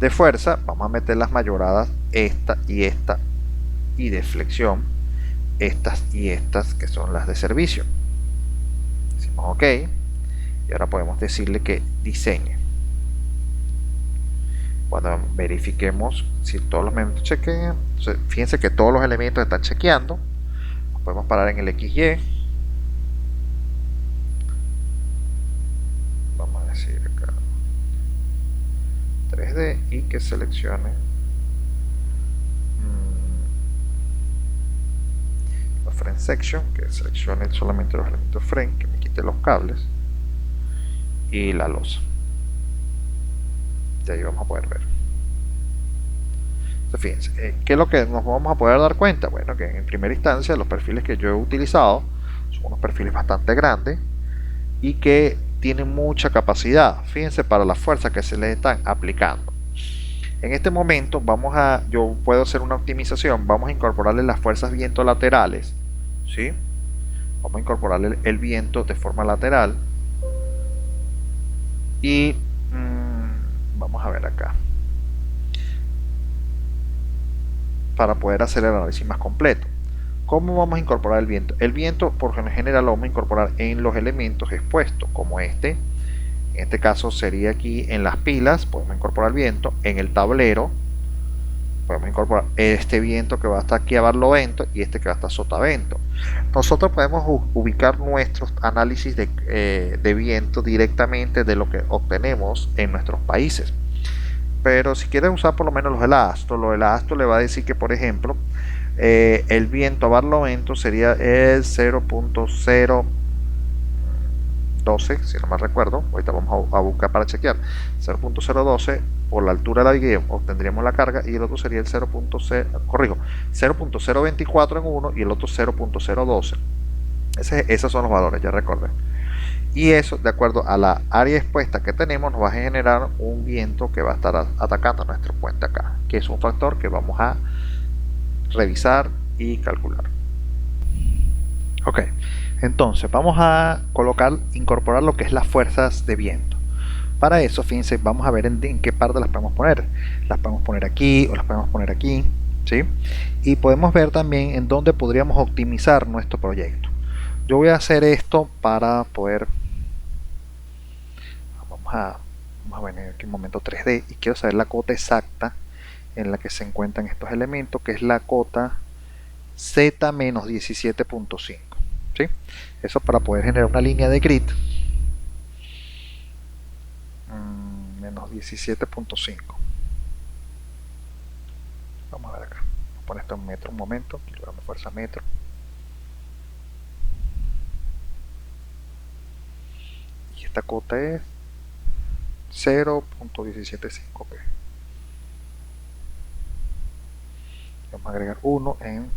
de fuerza, vamos a meter las mayoradas, esta, y de flexión, estas y estas, que son las de servicio. Decimos OK, y ahora podemos decirle que diseñe. Cuando verifiquemos si todos los elementos chequean, fíjense que todos los elementos están chequeando. Nos podemos parar en el XY. Vamos a decir acá 3D y que seleccione los frame section, que seleccione solamente los elementos frame, que me quite los cables y la losa. Y ahí vamos a poder ver. Entonces, fíjense, ¿qué es lo que nos vamos a poder dar cuenta? Bueno, que en primera instancia los perfiles que yo he utilizado son unos perfiles bastante grandes y que tienen mucha capacidad. Fíjense para la fuerza que se les están aplicando. En este momento yo puedo hacer una optimización. Vamos a incorporarle las fuerzas viento laterales, ¿sí? Vamos a incorporarle el viento de forma lateral y vamos a ver acá para poder hacer el análisis más completo. ¿Cómo vamos a incorporar el viento? El viento por lo general lo vamos a incorporar en los elementos expuestos, como este. En este caso sería aquí en las pilas, podemos incorporar el viento. En el tablero podemos incorporar este viento que va a estar aquí a barlovento y este que va a estar sotavento. Nosotros podemos ubicar nuestros análisis de viento directamente de lo que obtenemos en nuestros países. Pero si quieren usar por lo menos los del AASTO le va a decir que, por ejemplo, el viento a barlovento sería el 0.0 0.012, si no me recuerdo, ahorita vamos a buscar para chequear, 0.012 por la altura de la guía obtendríamos la carga y el otro sería el 0.024 en uno y el otro 0.012. Esos son los valores, ya recordé. Y eso, de acuerdo a la área expuesta que tenemos, nos va a generar un viento que va a estar atacando nuestro puente acá, que es un factor que vamos a revisar y calcular. Ok, entonces vamos a incorporar lo que es las fuerzas de viento. Para eso, fíjense, vamos a ver en qué parte las podemos poner. Las podemos poner aquí o las podemos poner aquí, ¿sí? Y podemos ver también en dónde podríamos optimizar nuestro proyecto. Yo voy a hacer esto para poder... Vamos a venir aquí un momento 3D y quiero saber la cota exacta en la que se encuentran estos elementos, que es la cota Z-17.5. ¿sí? Eso para poder generar una línea de grid. Menos 17.5. Vamos a ver acá. Vamos a poner esto en metro un momento. Calculamos fuerza metro. Y esta cota es 0.175. Vamos a agregar 1 en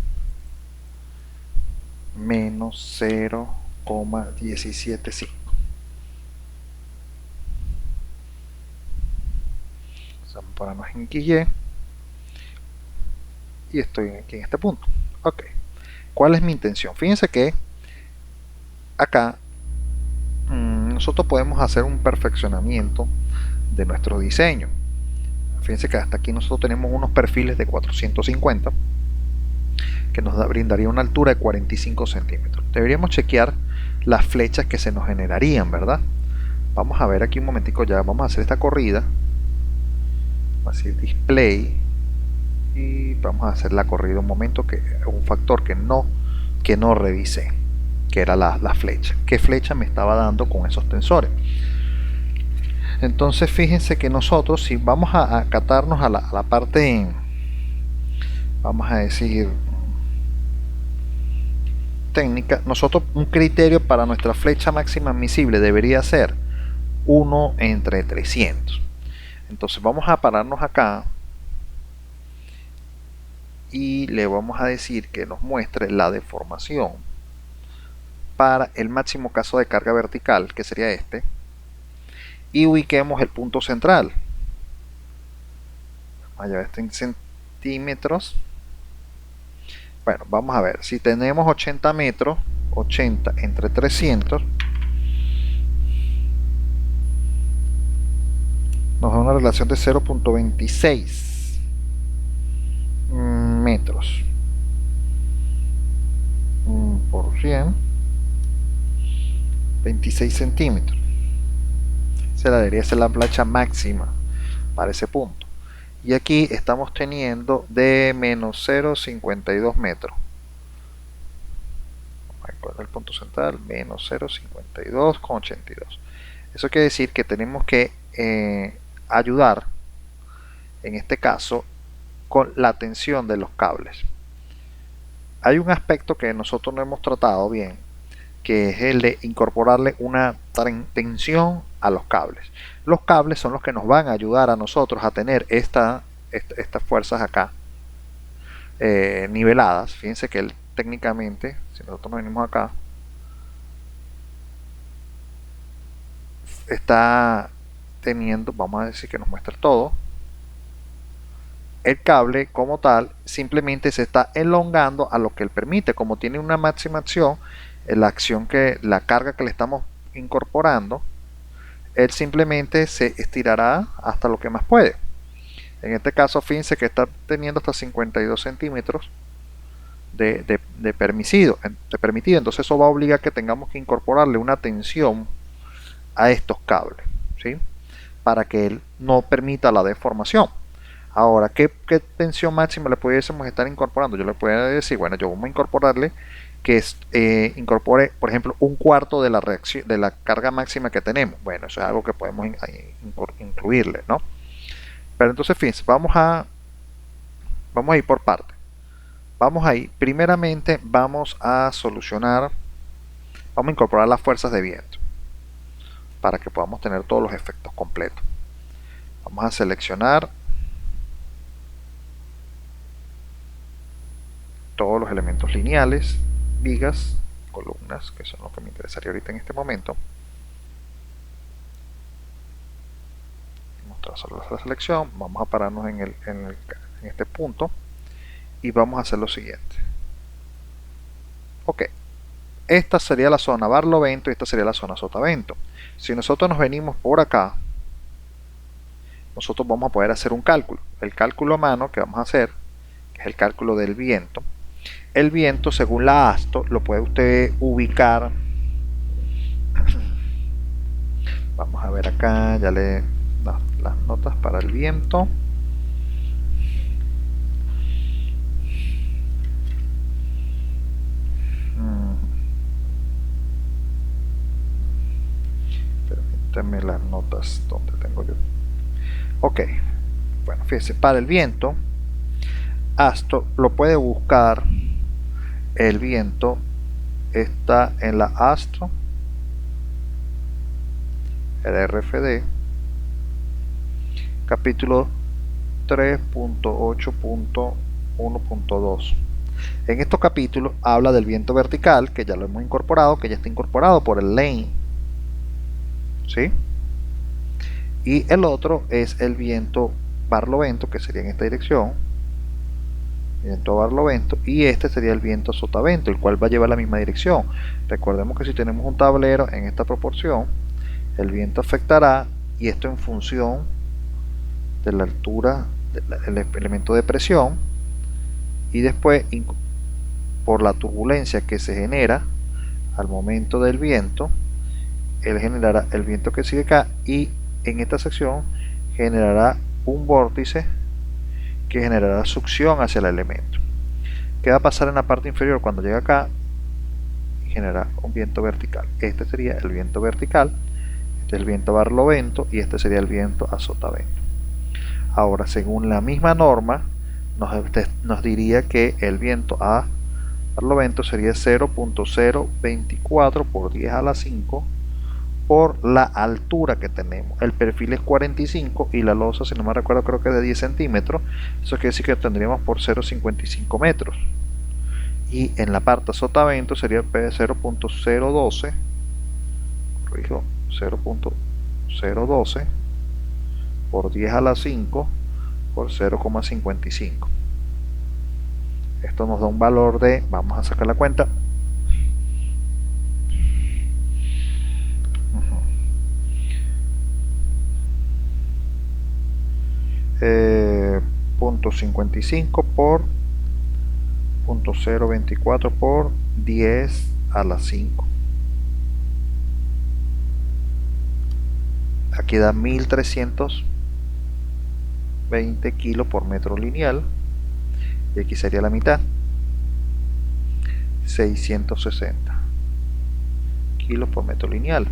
menos 0.175. Vamos a ponernos en XY y estoy aquí en este punto. Ok, ¿cuál es mi intención? Fíjense que acá nosotros podemos hacer un perfeccionamiento de nuestro diseño. Fíjense que hasta aquí nosotros tenemos unos perfiles de 450 que nos brindaría una altura de 45 centímetros. Deberíamos chequear las flechas que se nos generarían, ¿verdad? Vamos a ver aquí un momentico, ya vamos a hacer esta corrida. Vamos a decir display y vamos a hacer la corrida un momento, que es un factor que no revisé, que era la flecha. ¿Qué flecha me estaba dando con esos tensores? Entonces fíjense que nosotros, si vamos a acatarnos a la parte, vamos a decir, técnica, nosotros un criterio para nuestra flecha máxima admisible debería ser 1 entre 300. Entonces vamos a pararnos acá y le vamos a decir que nos muestre la deformación para el máximo caso de carga vertical, que sería este, y ubiquemos el punto central. Allá está en centímetros. Bueno, vamos a ver, si tenemos 80 metros, 80 entre 300 nos da una relación de 0.26 metros por 100, 26 centímetros. Esa debería ser la flecha máxima para ese punto. Y aquí estamos teniendo de menos 0.52 metros. Vamos a poner el punto central, menos 0.52,82. Eso quiere decir que tenemos que ayudar, en este caso, con la tensión de los cables. Hay un aspecto que nosotros no hemos tratado bien, que es el de incorporarle una tensión a los cables. Los cables son los que nos van a ayudar a nosotros a tener estas fuerzas acá niveladas. Fíjense que técnicamente, si nosotros nos venimos acá, está teniendo, vamos a decir que nos muestra todo. El cable como tal simplemente se está elongando a lo que él permite. Como tiene una máxima acción, la carga que le estamos incorporando, él simplemente se estirará hasta lo que más puede. En este caso, fíjense que está teniendo hasta 52 centímetros de permitido. Entonces eso va a obligar a que tengamos que incorporarle una tensión a estos cables, ¿sí? Para que él no permita la deformación. Ahora, ¿qué tensión máxima le pudiésemos estar incorporando? Yo le puedo decir, bueno, yo vamos a incorporarle que incorpore, por ejemplo, un cuarto de la reacción, de la carga máxima que tenemos. Bueno, eso es algo que podemos incluirle, ¿no? Pero entonces, fíjense, vamos a ir por partes. Primeramente vamos a incorporar las fuerzas de viento. para que podamos tener todos los efectos completos. Vamos a seleccionar todos los elementos lineales, vigas, columnas, que son lo que me interesaría ahorita en este momento. Mostrar solo la selección. Vamos a pararnos en este punto y vamos a hacer lo siguiente. Ok, esta sería la zona barlovento y esta sería la zona sotavento. Si nosotros nos venimos por acá, nosotros vamos a poder hacer un cálculo. El cálculo a mano que vamos a hacer, que es el cálculo del viento. El viento, según la ASTO, lo puede usted ubicar. Vamos a ver acá, ya le las notas para el viento. Permítanme las notas donde tengo yo. Ok, bueno, fíjese, para el viento, ASTO lo puede buscar. El viento está en la ASTO, el RFD, capítulo 3.8.1.2. En estos capítulos habla del viento vertical, que ya lo hemos incorporado, que ya está incorporado por el lane, ¿sí? Y el otro es el viento barlovento, que sería en esta dirección, viento barlovento, y este sería el viento sotavento, el cual va a llevar la misma dirección. Recordemos que si tenemos un tablero en esta proporción, el viento afectará, y esto en función de la altura del elemento de presión, y después por la turbulencia que se genera al momento del viento, él generará el viento que sigue acá, y en esta sección generará un vórtice que generará succión hacia el elemento. ¿Qué va a pasar en la parte inferior cuando llega acá? Genera un viento vertical. Este sería el viento vertical, este es el viento barlovento y este sería el viento a sotavento. Ahora, según la misma norma, nos diría que el viento a barlovento sería 0.024 por 10 a la 5 por la altura que tenemos. El perfil es 45 y la losa, si no me recuerdo, creo que es de 10 centímetros. Eso quiere decir que tendríamos por 0.55 metros. Y en la parte sotavento sería 0.012, corrijo, 0.012 por 10 a la 5 por 0.55. Esto nos da un valor de, vamos a sacar la cuenta, 0.55 por 0.024 por 10 a la 5. Aquí da 1320 kilos por metro lineal, y aquí sería la mitad, 660 kilos por metro lineal.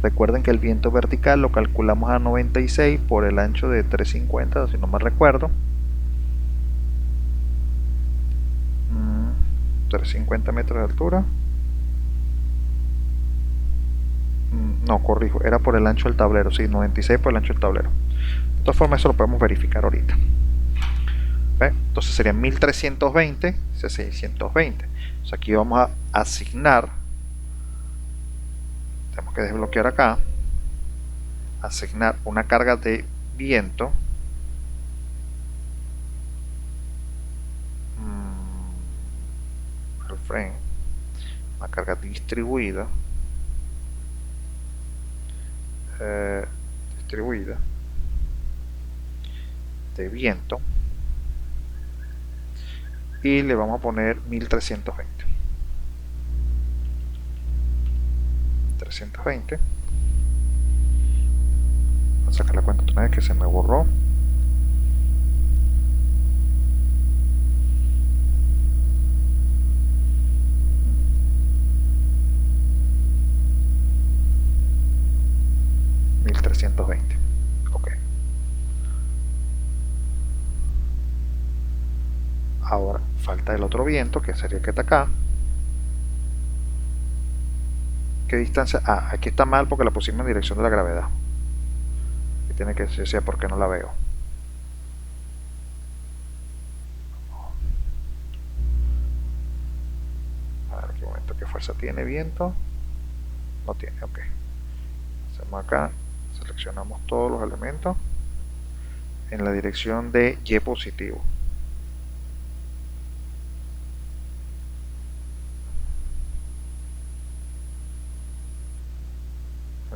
Recuerden que el viento vertical lo calculamos a 96 por el ancho de 350, si no me recuerdo. 350 metros de altura. No, corrijo, era por el ancho del tablero, sí, 96 por el ancho del tablero. De todas formas, eso lo podemos verificar ahorita. ¿Ve? Entonces serían 1320, 620. Entonces aquí vamos a asignar, tenemos que desbloquear acá, asignar una carga de viento al frame, una carga distribuida, de viento, y le vamos a poner 1320. 320. Voy a sacar la cuenta otra vez que se me borró. Ok. Ahora falta el otro viento, que sería el que está acá. ¿Qué distancia? Ah, aquí está mal porque la pusimos en dirección de la gravedad. Aquí tiene que ser porque no la veo. A ver, ¿qué momento? ¿Qué fuerza tiene viento? No tiene, ok. Hacemos acá, seleccionamos todos los elementos en la dirección de Y positivo.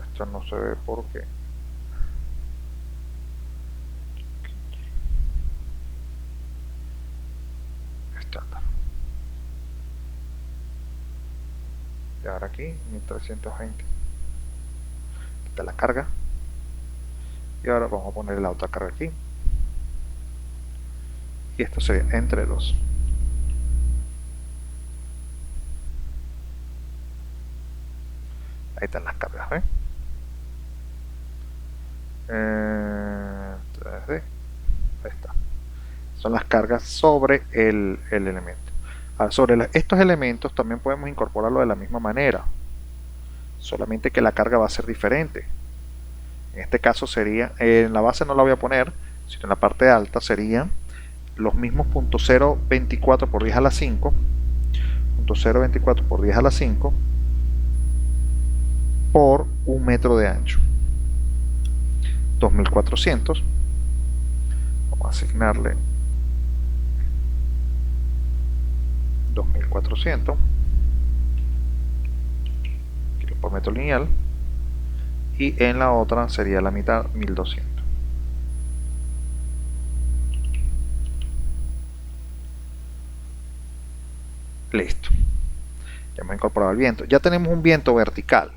Esto no se ve porque estándar. Y ahora aquí 1320. Quita la carga. Y ahora vamos a poner la otra carga aquí. Y esto sería entre 2. Ahí están las cargas, ¿ven? 3D. Ahí está. Son las cargas sobre el elemento. Ahora, sobre estos elementos también podemos incorporarlo de la misma manera, solamente que la carga va a ser diferente. En este caso sería, en la base no la voy a poner, sino en la parte alta serían los mismos .024 por 10 a la 5, .024 por 10 a la 5 por 1 metro de ancho, 2400. Vamos a asignarle 2400 kilos por metro lineal, y en la otra sería la mitad, 1200. Listo, ya hemos incorporado el viento. Ya tenemos un viento vertical.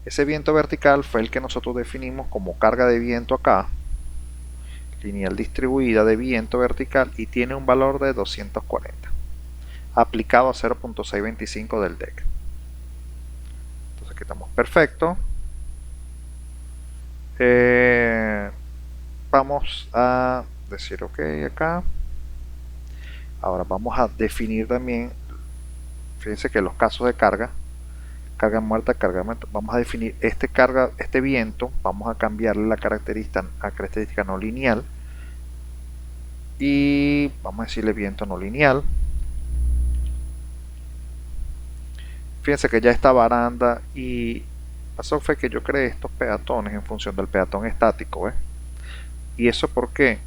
Ese viento vertical fue el que nosotros definimos como carga de viento acá, lineal distribuida de viento vertical, y tiene un valor de 240 aplicado a 0.625 del deck. Entonces quitamos perfecto. Vamos a decir ok acá. Ahora vamos a definir también, fíjense que los casos de carga muerta, carga muerta, vamos a definir este viento, vamos a cambiarle la característica no lineal y vamos a decirle viento no lineal. Fíjense que ya esta baranda, y pasó fue que yo creé estos peatones en función del peatón estático, ¿eh? ¿Y eso por qué?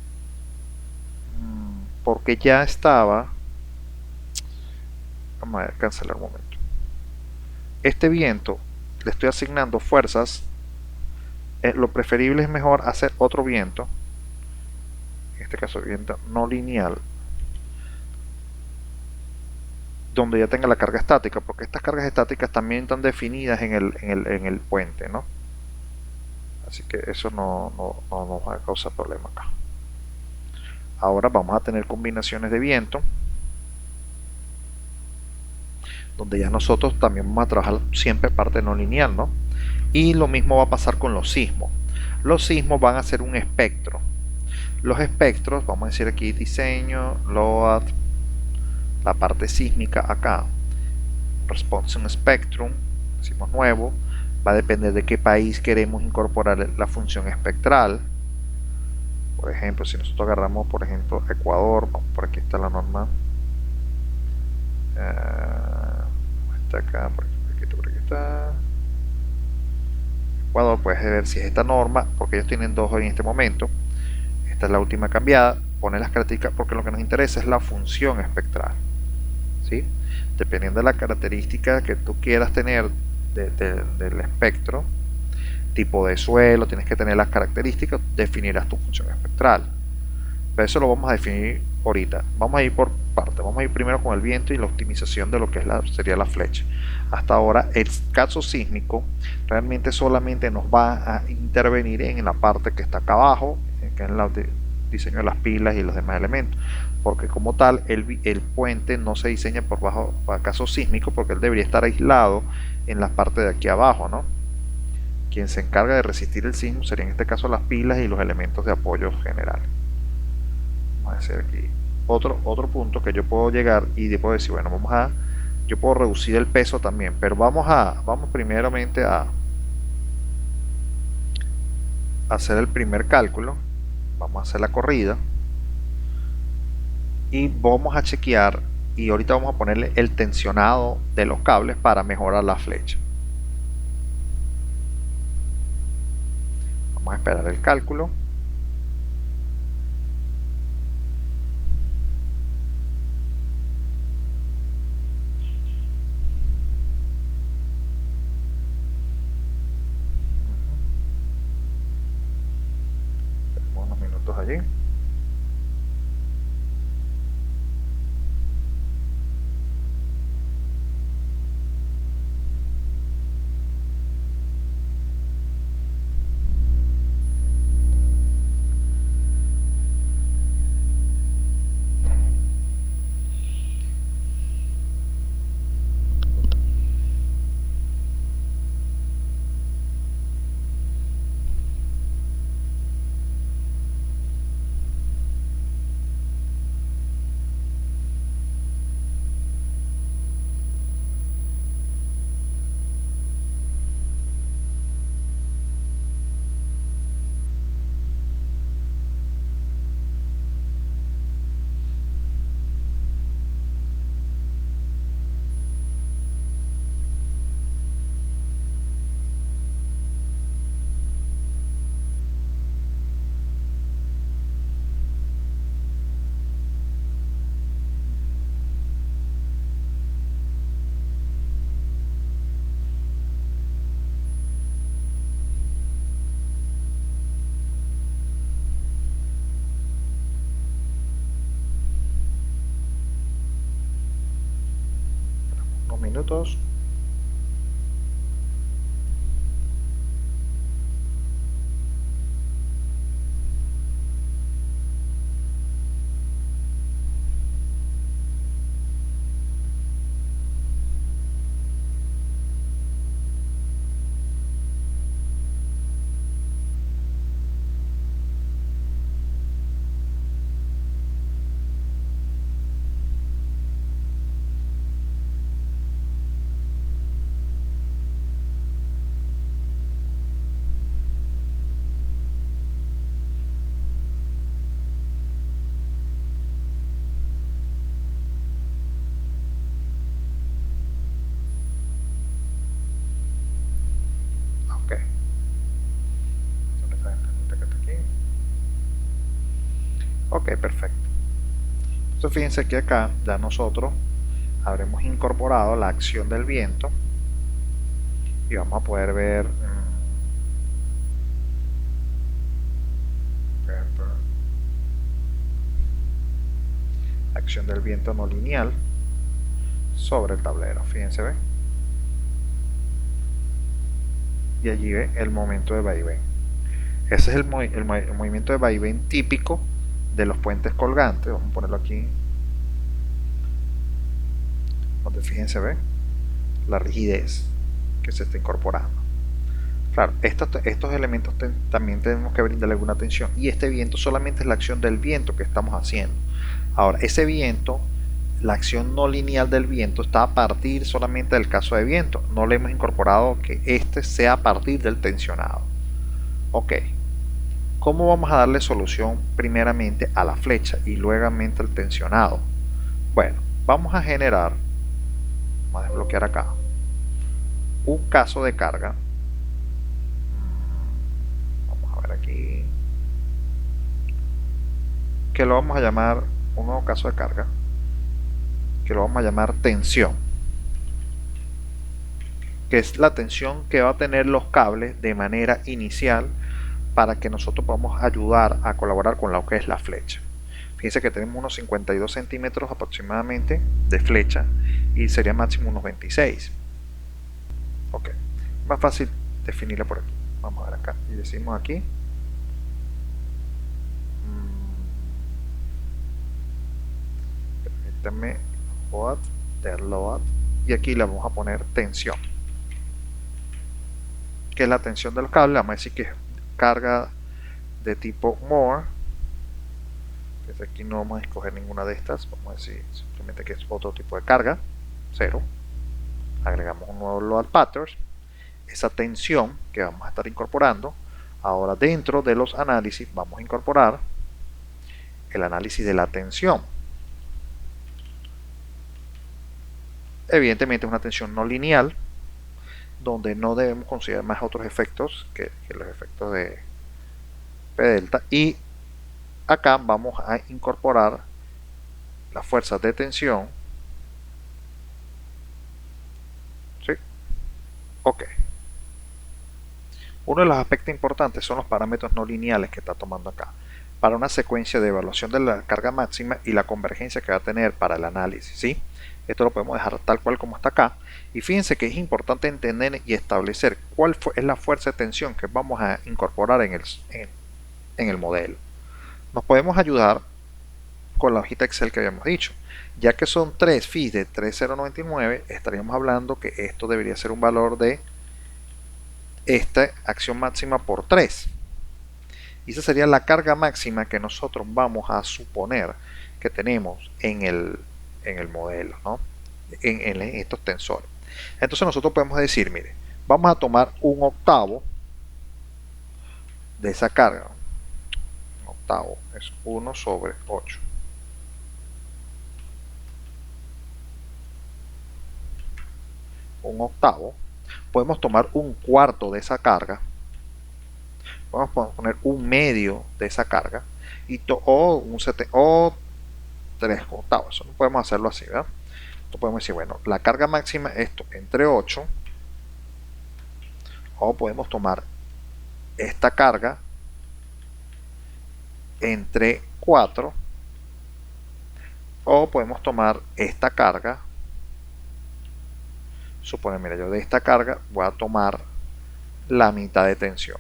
Porque ya estaba, vamos a cancelar un momento, este viento le estoy asignando fuerzas. Lo preferible es mejor hacer otro viento, en este caso viento no lineal, donde ya tenga la carga estática, porque estas cargas estáticas también están definidas en el puente, ¿no? Así que eso no nos va a causar problema acá. Ahora vamos a tener combinaciones de viento, donde ya nosotros también vamos a trabajar siempre parte no lineal, ¿no? Y lo mismo va a pasar con los sismos. Los sismos van a ser un espectro. Los espectros, vamos a decir aquí diseño, load, la parte sísmica acá, response spectrum, decimos nuevo, va a depender de qué país queremos incorporar la función espectral. Por ejemplo, si nosotros agarramos, por ejemplo, Ecuador, por aquí está la norma, está acá, por aquí está. Ecuador, puedes ver si es esta norma, porque ellos tienen dos en este momento. Esta es la última cambiada, pone las características, porque lo que nos interesa es la función espectral, ¿sí? Dependiendo de la característica que tú quieras tener del espectro, tipo de suelo, tienes que tener las características, definirás tu función espectral. Pero eso lo vamos a definir ahorita. Vamos a ir por parte. Vamos a ir primero con el viento y la optimización de lo que sería la flecha. Hasta ahora el caso sísmico realmente solamente nos va a intervenir en la parte que está acá abajo, que es el diseño de las pilas y los demás elementos, porque como tal el puente no se diseña por bajo para caso sísmico, porque él debería estar aislado en la parte de aquí abajo, ¿no? Quien se encarga de resistir el sismo sería en este caso las pilas y los elementos de apoyo general. Vamos a hacer aquí otro punto que yo puedo llegar y puedo decir, bueno, vamos a yo puedo reducir el peso también, pero vamos primeramente a hacer el primer cálculo. Vamos a hacer la corrida y vamos a chequear, y ahorita vamos a ponerle el tensionado de los cables para mejorar la flecha. Vamos a esperar el cálculo. Tenemos unos minutos allí. Unos minutos. Ok. Ok, perfecto. Entonces fíjense que acá ya nosotros habremos incorporado la acción del viento y vamos a poder ver acción del viento no lineal sobre el tablero. Fíjense, ¿ven? Y allí ve el momento de vaivén. Ese es el movimiento de vaivén típico de los puentes colgantes. Vamos a ponerlo aquí, donde fíjense, ¿ven? La rigidez que se está incorporando. Claro, estos elementos también tenemos que brindarle alguna atención, y este viento solamente es la acción del viento que estamos haciendo. Ahora, ese viento, la acción no lineal del viento está a partir solamente del caso de viento, no le hemos incorporado que este sea a partir del tensionado. Ok, ¿cómo vamos a darle solución primeramente a la flecha y luego al tensionado? Bueno, vamos a generar, vamos a desbloquear acá, un caso de carga. Vamos a ver aquí, que lo vamos a llamar un nuevo caso de carga, que lo vamos a llamar tensión, que es la tensión que va a tener los cables de manera inicial para que nosotros podamos ayudar a colaborar con lo que es la flecha. Fíjense que tenemos unos 52 centímetros aproximadamente de flecha y sería máximo unos 26. Ok, más fácil definirla por aquí. Vamos a ver acá y decimos aquí permítanme load, load, y aquí le vamos a poner tensión, que es la tensión del cable. Vamos a decir que es carga de tipo more. Desde aquí no vamos a escoger ninguna de estas, vamos a decir simplemente que es otro tipo de carga, 0. agregamos un nuevo load pattern, esa tensión que vamos a estar incorporando. Ahora dentro de los análisis vamos a incorporar el análisis de la tensión. Evidentemente es una tensión no lineal, donde no debemos considerar más otros efectos que los efectos de P delta, y acá vamos a incorporar las fuerzas de tensión. ¿Sí? Ok. Uno de los aspectos importantes son los parámetros no lineales que está tomando acá para una secuencia de evaluación de la carga máxima y la convergencia que va a tener para el análisis, ¿sí? Esto lo podemos dejar tal cual como está acá, y fíjense que es importante entender y establecer cuál es la fuerza de tensión que vamos a incorporar en el modelo. Nos podemos ayudar con la hojita Excel que habíamos dicho. Ya que son 3 phi de 3,099, estaríamos hablando que esto debería ser un valor de esta acción máxima por 3. Y esa sería la carga máxima que nosotros vamos a suponer que tenemos en el modelo, ¿no? en estos tensores. Entonces nosotros podemos decir, mire, vamos a tomar un octavo de esa carga. Un octavo es 1 sobre 8. Un octavo. Podemos tomar un cuarto de esa carga. Vamos a poner un medio de esa carga o 3 octavos. Eso no podemos hacerlo así, ¿verdad? Entonces podemos decir, bueno, la carga máxima esto entre 8, o podemos tomar esta carga entre 4, o podemos tomar esta carga. Suponer, mira, yo de esta carga voy a tomar la mitad de tensión.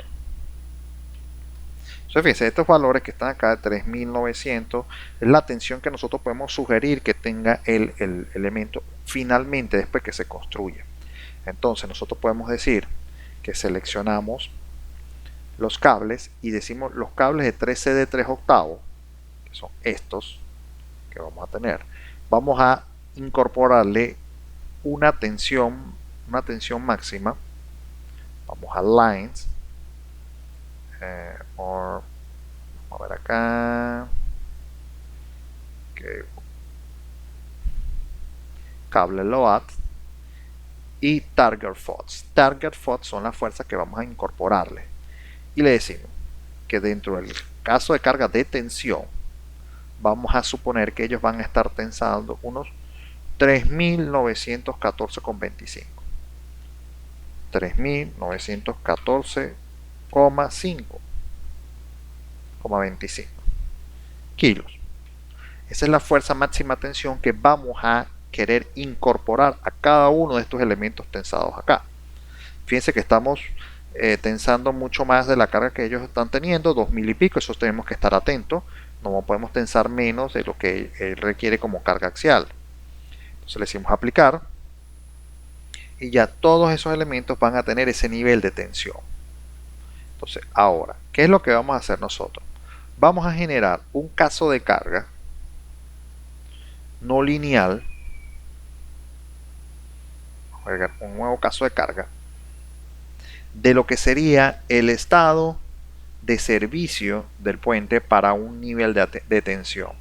Entonces, fíjense, estos valores que están acá de 3900 es la tensión que nosotros podemos sugerir que tenga el elemento finalmente después que se construya. Entonces nosotros podemos decir que seleccionamos los cables y decimos los cables de 3C de 3 octavos, que son estos que vamos a tener. Vamos a incorporarle una tensión máxima. Vamos a lines. Vamos a ver acá. Okay. Cable load y target force. Target force son las fuerzas que vamos a incorporarle. Y le decimos que dentro del caso de carga de tensión, vamos a suponer que ellos van a estar tensando unos 3.914,25. 3.914,25 kilos. Esa es la fuerza máxima tensión que vamos a querer incorporar a cada uno de estos elementos tensados acá. Fíjense que estamos tensando mucho más de la carga que ellos están teniendo, 2000 y pico. Eso tenemos que estar atentos. No podemos tensar menos de lo que él requiere como carga axial. Entonces le decimos aplicar, y ya todos esos elementos van a tener ese nivel de tensión. Entonces ahora, ¿qué es lo que vamos a hacer nosotros? Vamos a generar un caso de carga no lineal. Vamos a agregar un nuevo caso de carga de lo que sería el estado de servicio del puente para un nivel de tensión.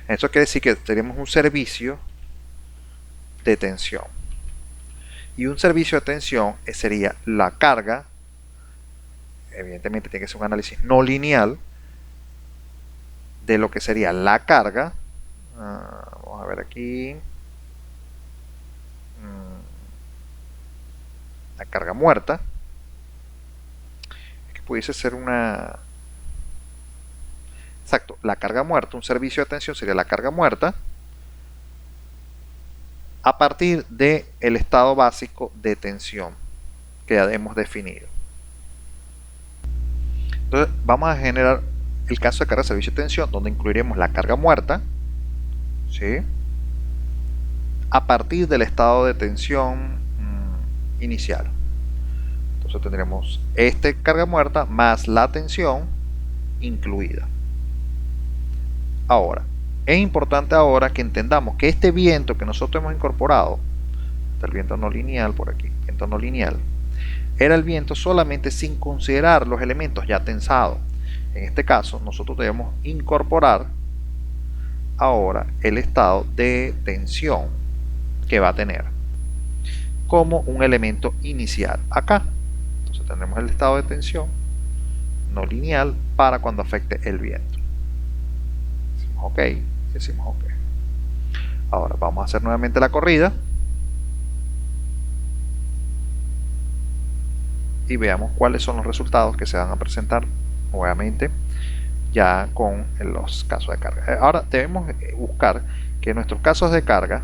Eso quiere decir que tenemos un servicio de tensión, y un servicio de tensión sería la carga. Evidentemente tiene que ser un análisis no lineal de lo que sería la carga. Vamos a ver aquí, la carga muerta, que pudiese ser una... Exacto, la carga muerta. Un servicio de tensión sería la carga muerta a partir del estado básico de tensión que ya hemos definido. Entonces vamos a generar el caso de carga de servicio de tensión, donde incluiremos la carga muerta, ¿sí?, a partir del estado de tensión inicial. Entonces tendremos esta carga muerta más la tensión incluida. Ahora, es importante ahora que entendamos que este viento que nosotros hemos incorporado, está el viento no lineal por aquí, viento no lineal, era el viento solamente sin considerar los elementos ya tensados. En este caso nosotros debemos incorporar ahora el estado de tensión que va a tener como un elemento inicial acá. Entonces tendremos el estado de tensión no lineal para cuando afecte el viento. Decimos ok, decimos ok. Ahora vamos a hacer nuevamente la corrida y veamos cuáles son los resultados que se van a presentar nuevamente ya con los casos de carga. Ahora debemos buscar que nuestros casos de carga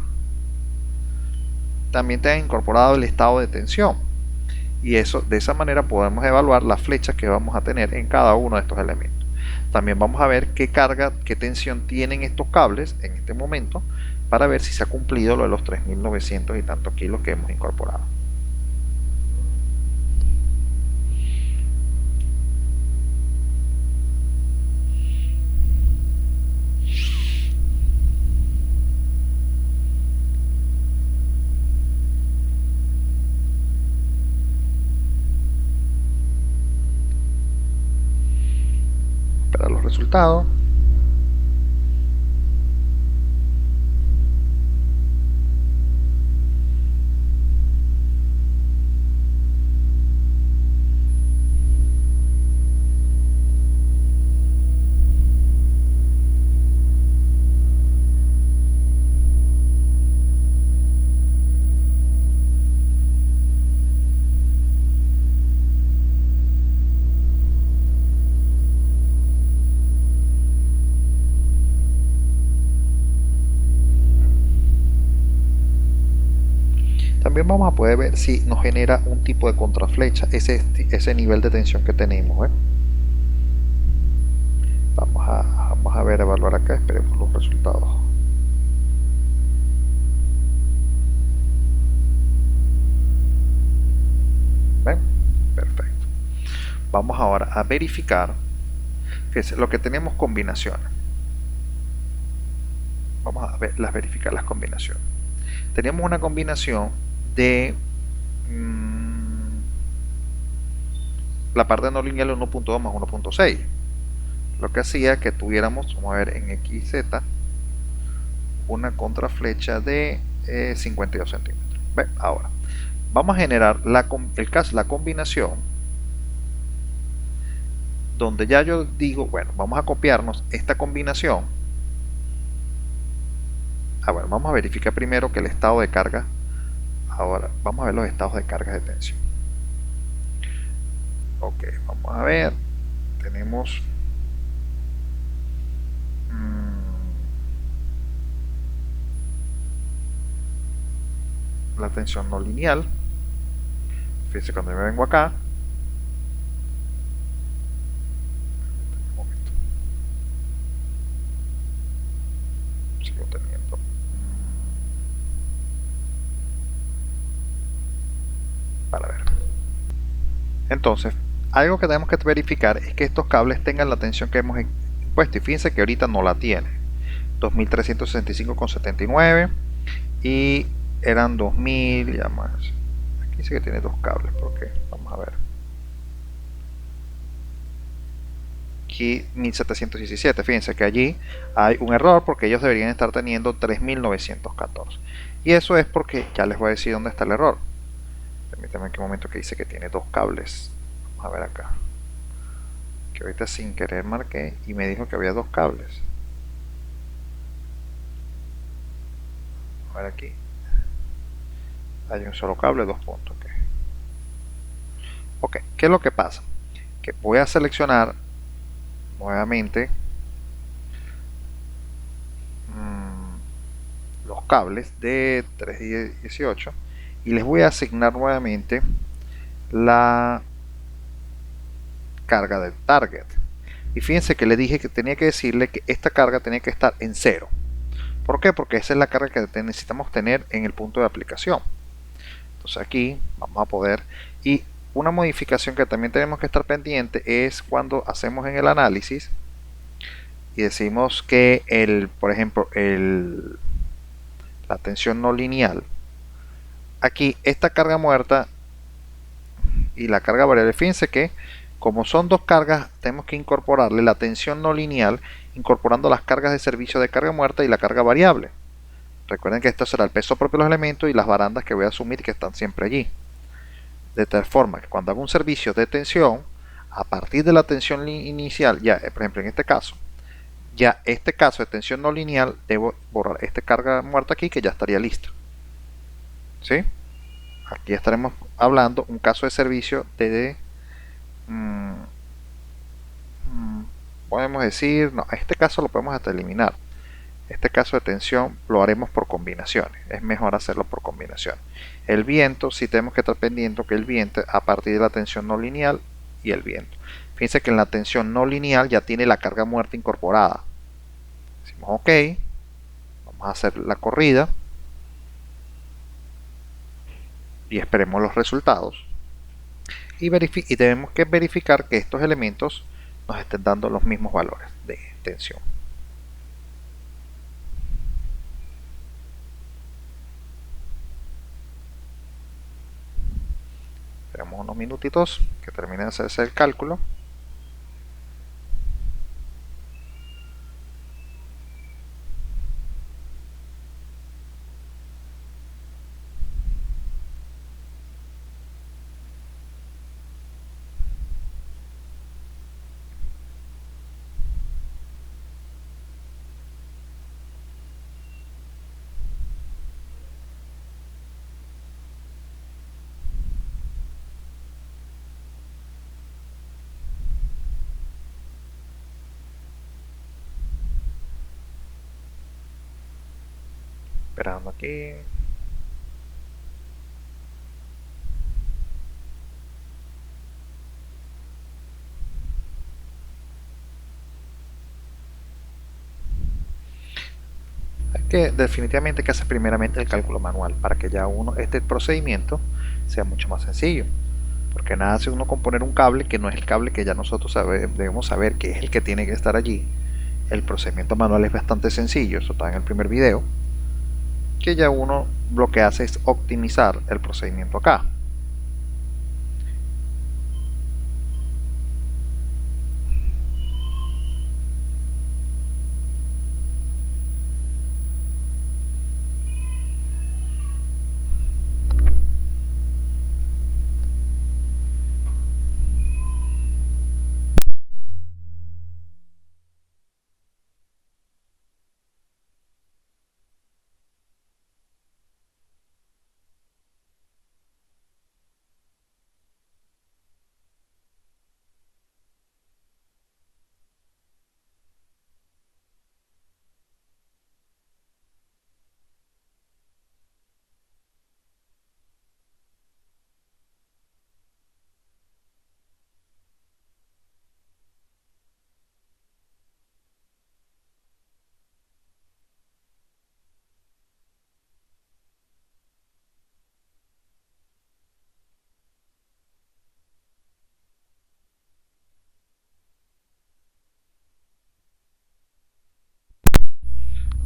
también tengan incorporado el estado de tensión, y eso de esa manera podemos evaluar las flechas que vamos a tener en cada uno de estos elementos. También vamos a ver qué carga, qué tensión tienen estos cables en este momento para ver si se ha cumplido lo de los 3900 y tantos kilos que hemos incorporado. Para los resultados. También vamos a poder ver si nos genera un tipo de contraflecha ese nivel de tensión que tenemos, ¿eh? Vamos a ver, evaluar acá, esperemos los resultados. ¿Ven? Perfecto. Vamos ahora a verificar, fíjense, lo que tenemos combinaciones. Vamos a verificar las combinaciones. Tenemos una combinación de la parte no lineal 1.2 más 1.6, lo que hacía que tuviéramos, vamos a ver en XZ, una contraflecha de 52 centímetros. ¿Ve? Ahora vamos a generar la combinación donde ya yo digo, bueno, vamos a copiarnos esta combinación. Bueno, vamos a verificar primero que el estado de carga. Ahora vamos a ver los estados de carga de tensión. Ok, vamos a ver, tenemos la tensión no lineal. Fíjense, cuando me vengo acá, un momento, sigo teniendo para ver. Entonces, algo que tenemos que verificar es que estos cables tengan la tensión que hemos puesto, y fíjense que ahorita no la tiene. 2365,79 y eran 2000 ya más. Aquí dice que tiene dos cables, ¿por qué? Vamos a ver. Aquí 1717, fíjense que allí hay un error porque ellos deberían estar teniendo 3914, y eso es porque ya les voy a decir dónde está el error. Permítanme en qué momento que dice que tiene dos cables. Vamos a ver acá, que ahorita sin querer marqué y me dijo que había dos cables. A ver aquí, hay un solo cable, dos puntos. Ok, ¿qué es lo que pasa? Que voy a seleccionar nuevamente los cables de 318 y les voy a asignar nuevamente la carga del target. Y fíjense que le dije que tenía que decirle que esta carga tenía que estar en 0. ¿Por qué? Porque esa es la carga que necesitamos tener en el punto de aplicación. Entonces aquí vamos a poder, y una modificación que también tenemos que estar pendiente es cuando hacemos en el análisis y decimos que por ejemplo la tensión no lineal aquí esta carga muerta y la carga variable, fíjense que como son dos cargas, tenemos que incorporarle la tensión no lineal, incorporando las cargas de servicio de carga muerta y la carga variable. Recuerden que esto será el peso propio de los elementos y las barandas que voy a asumir que están siempre allí. De tal forma que cuando hago un servicio de tensión, a partir de la tensión inicial, ya por ejemplo en este caso, ya este caso de tensión no lineal, debo borrar esta carga muerta aquí que ya estaría listo. ¿Sí? Aquí estaremos hablando un caso de servicio de podemos decir, no, este caso lo podemos hasta eliminar. Este caso de tensión lo haremos por combinaciones, es mejor hacerlo por combinación. El viento, sí tenemos que estar pendiente que el viento a partir de la tensión no lineal y el viento. Fíjense que en la tensión no lineal ya tiene la carga muerta incorporada. Decimos ok, vamos a hacer la corrida y esperemos los resultados. Y tenemos que verificar que estos elementos nos estén dando los mismos valores de tensión. Esperamos unos minutitos que termine de hacerse el cálculo. Esperando aquí. Hay que definitivamente que hacer primeramente el cálculo manual para que ya este procedimiento sea mucho más sencillo. Porque nada hace uno con poner un cable que no es el cable que ya nosotros debemos saber que es el que tiene que estar allí. El procedimiento manual es bastante sencillo, eso está en el primer video, que ya uno lo que hace es optimizar el procedimiento acá.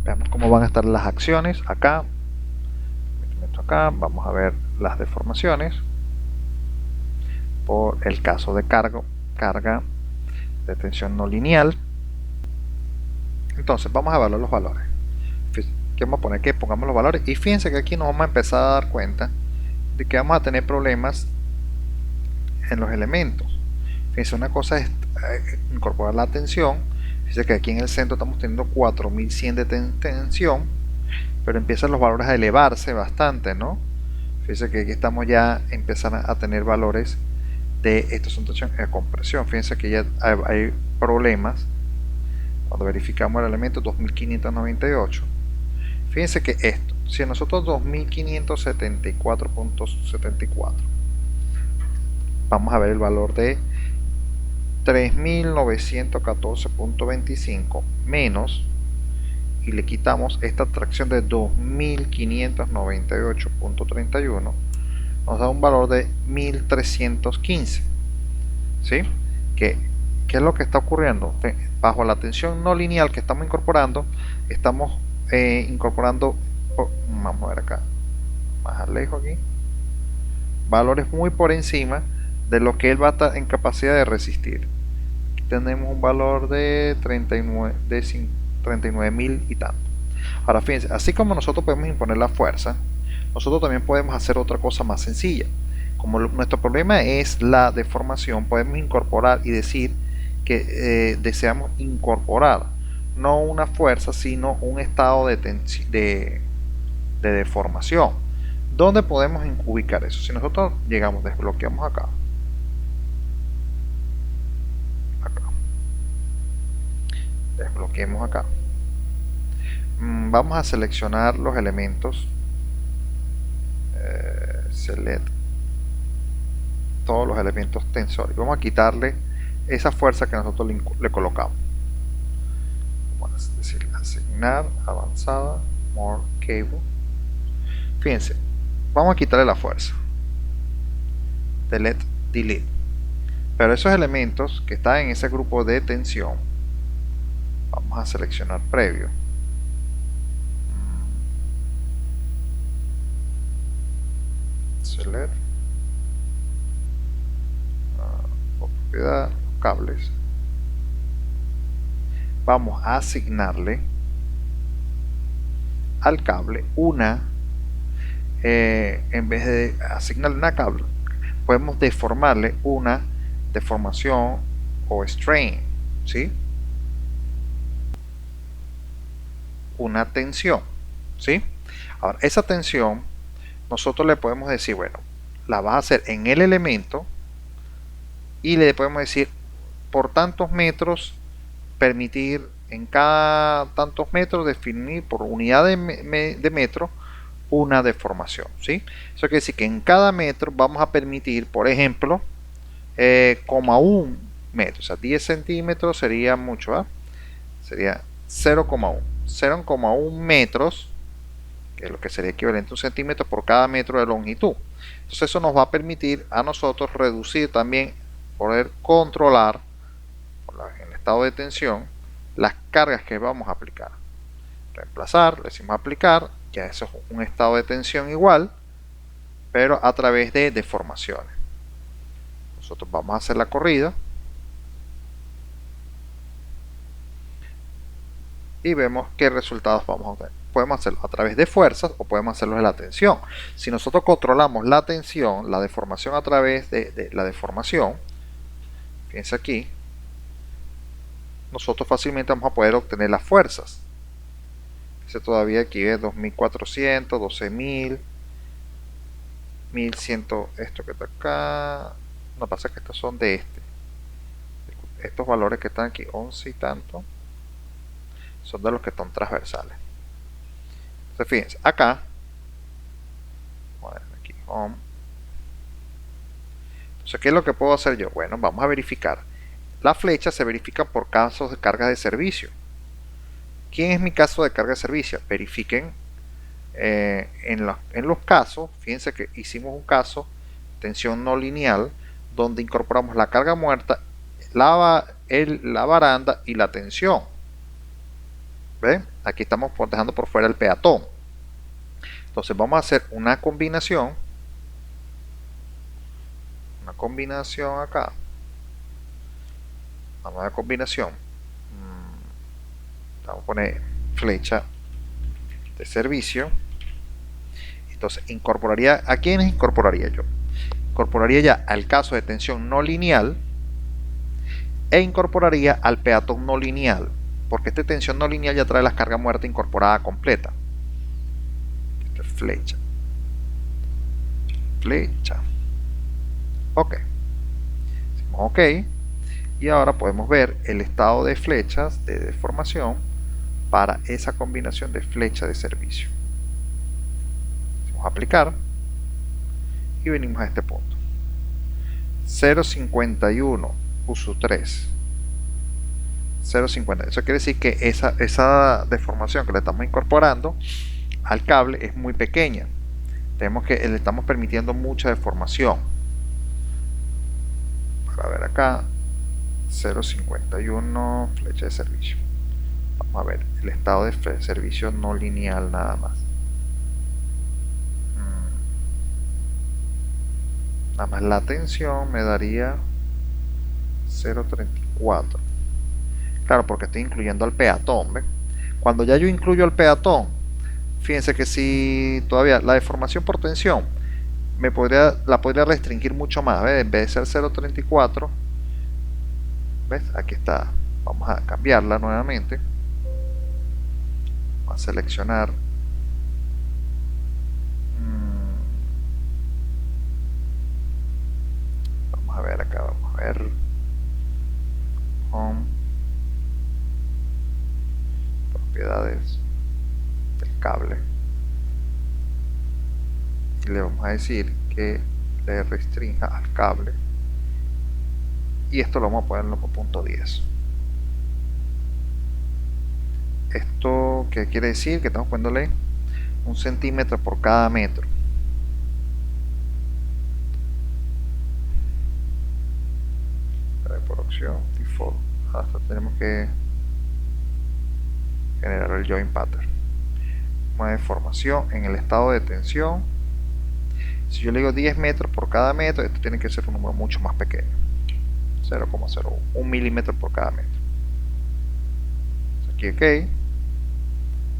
Veamos cómo van a estar las acciones acá. Meto acá, vamos a ver las deformaciones por el caso de carga de tensión no lineal. Entonces vamos a evaluar los valores. Que vamos a poner que pongamos los valores y fíjense que aquí nos vamos a empezar a dar cuenta de que vamos a tener problemas en los elementos. Fíjense, una cosa es incorporar la tensión. Fíjense que aquí en el centro estamos teniendo 4100 de tensión, pero empiezan los valores a elevarse bastante, ¿no? Fíjense que aquí estamos ya empezando a tener valores de estos son tensión de compresión. Fíjense que ya hay problemas cuando verificamos el elemento 2598. Fíjense que esto, si nosotros 2574.74 vamos a ver el valor de 3914.25 menos y le quitamos esta tracción de 2598.31 nos da un valor de 1315. ¿Sí? ¿Qué es lo que está ocurriendo? Bajo la tensión no lineal que estamos incorporando, estamos incorporando, vamos a ver acá, más lejos aquí, valores muy por encima de lo que él va a estar en capacidad de resistir. Aquí tenemos un valor de 39.000 y tanto. Ahora fíjense, así como nosotros podemos imponer la fuerza, nosotros también podemos hacer otra cosa más sencilla. Como nuestro problema es la deformación, podemos incorporar y decir que deseamos incorporar no una fuerza, sino un estado de deformación. ¿Dónde podemos ubicar eso? Si nosotros llegamos, desbloqueamos acá, desbloqueemos acá, vamos a seleccionar los elementos, select todos los elementos tensores, vamos a quitarle esa fuerza que nosotros le colocamos. Vamos a decir asignar, avanzada, more cable. Fíjense, vamos a quitarle la fuerza, delete, delete, pero esos elementos que están en ese grupo de tensión vamos a seleccionar previo, select, propiedad, cables, vamos a asignarle al cable una, en vez de asignarle una cable, podemos deformarle una deformación o strain, ¿sí? Una tensión, ¿sí? Ahora, esa tensión nosotros le podemos decir, bueno, la vas a hacer en el elemento y le podemos decir por tantos metros, permitir en cada tantos metros definir por unidad de metro una deformación, ¿sí? Eso quiere decir que en cada metro vamos a permitir, por ejemplo, 0,1 metro, o sea, 10 centímetros sería mucho, ¿eh? Sería 0,1 metros, que es lo que sería equivalente a un centímetro por cada metro de longitud. Entonces eso nos va a permitir a nosotros reducir también, poder controlar en el estado de tensión las cargas que vamos a aplicar. Reemplazar, le decimos aplicar, ya eso es un estado de tensión igual, pero a través de deformaciones. Nosotros vamos a hacer la corrida y vemos qué resultados vamos a obtener. Podemos hacerlo a través de fuerzas o podemos hacerlo de la tensión. Si nosotros controlamos la tensión, la deformación a través de la deformación, fíjense aquí, nosotros fácilmente vamos a poder obtener las fuerzas. Dice todavía aquí es 2400, 12000, 1100, esto que está acá. No pasa que estos son de estos valores que están aquí, 11 y tanto, son de los que están transversales. Entonces fíjense, acá, aquí home. Entonces, ¿qué es lo que puedo hacer yo? Bueno, vamos a verificar. La flecha se verifica por casos de carga de servicio. ¿Quién es mi caso de carga de servicio? Verifiquen en los casos. Fíjense que hicimos un caso, tensión no lineal, donde incorporamos la carga muerta, la baranda y la tensión. ¿Ven? Aquí estamos dejando por fuera el peatón. Entonces vamos a hacer una combinación acá, una nueva combinación. Vamos a poner flecha de servicio. Entonces incorporaría, ¿a quiénes incorporaría yo? Incorporaría ya al caso de tensión no lineal e incorporaría al peatón no lineal, porque esta tensión no lineal ya trae la carga muerta incorporada completa. Flecha, ok, decimos ok, y ahora podemos ver el estado de flechas de deformación para esa combinación de flecha de servicio. Vamos a aplicar y venimos a este punto, 0,51 uso 3, 0,50. Eso quiere decir que esa deformación que le estamos incorporando al cable es muy pequeña. Tenemos que le estamos permitiendo mucha deformación. Para ver acá, 0,51 flecha de servicio. Vamos a ver el estado de servicio no lineal nada más. nada más la tensión me daría 0,34. Claro, porque estoy incluyendo al peatón, ¿ves? Cuando ya yo incluyo al peatón, fíjense que si todavía la deformación por tensión la podría restringir mucho más, ¿ves? En vez de ser 0,34, ¿ves? Aquí está. Vamos a cambiarla nuevamente. Vamos a seleccionar. Vamos a ver acá, vamos a ver. Home. Propiedades del cable. Y le vamos a decir que le restrinja al cable. Y esto lo vamos a poner en punto 10. Esto qué quiere decir que estamos poniéndole 1 centímetro por cada metro. Por opción default, hasta tenemos que generar el join pattern. Una deformación en el estado de tensión. Si yo le digo 10 metros por cada metro, esto tiene que ser un número mucho más pequeño, 0,01, 1 milímetro por cada metro. Aquí ok,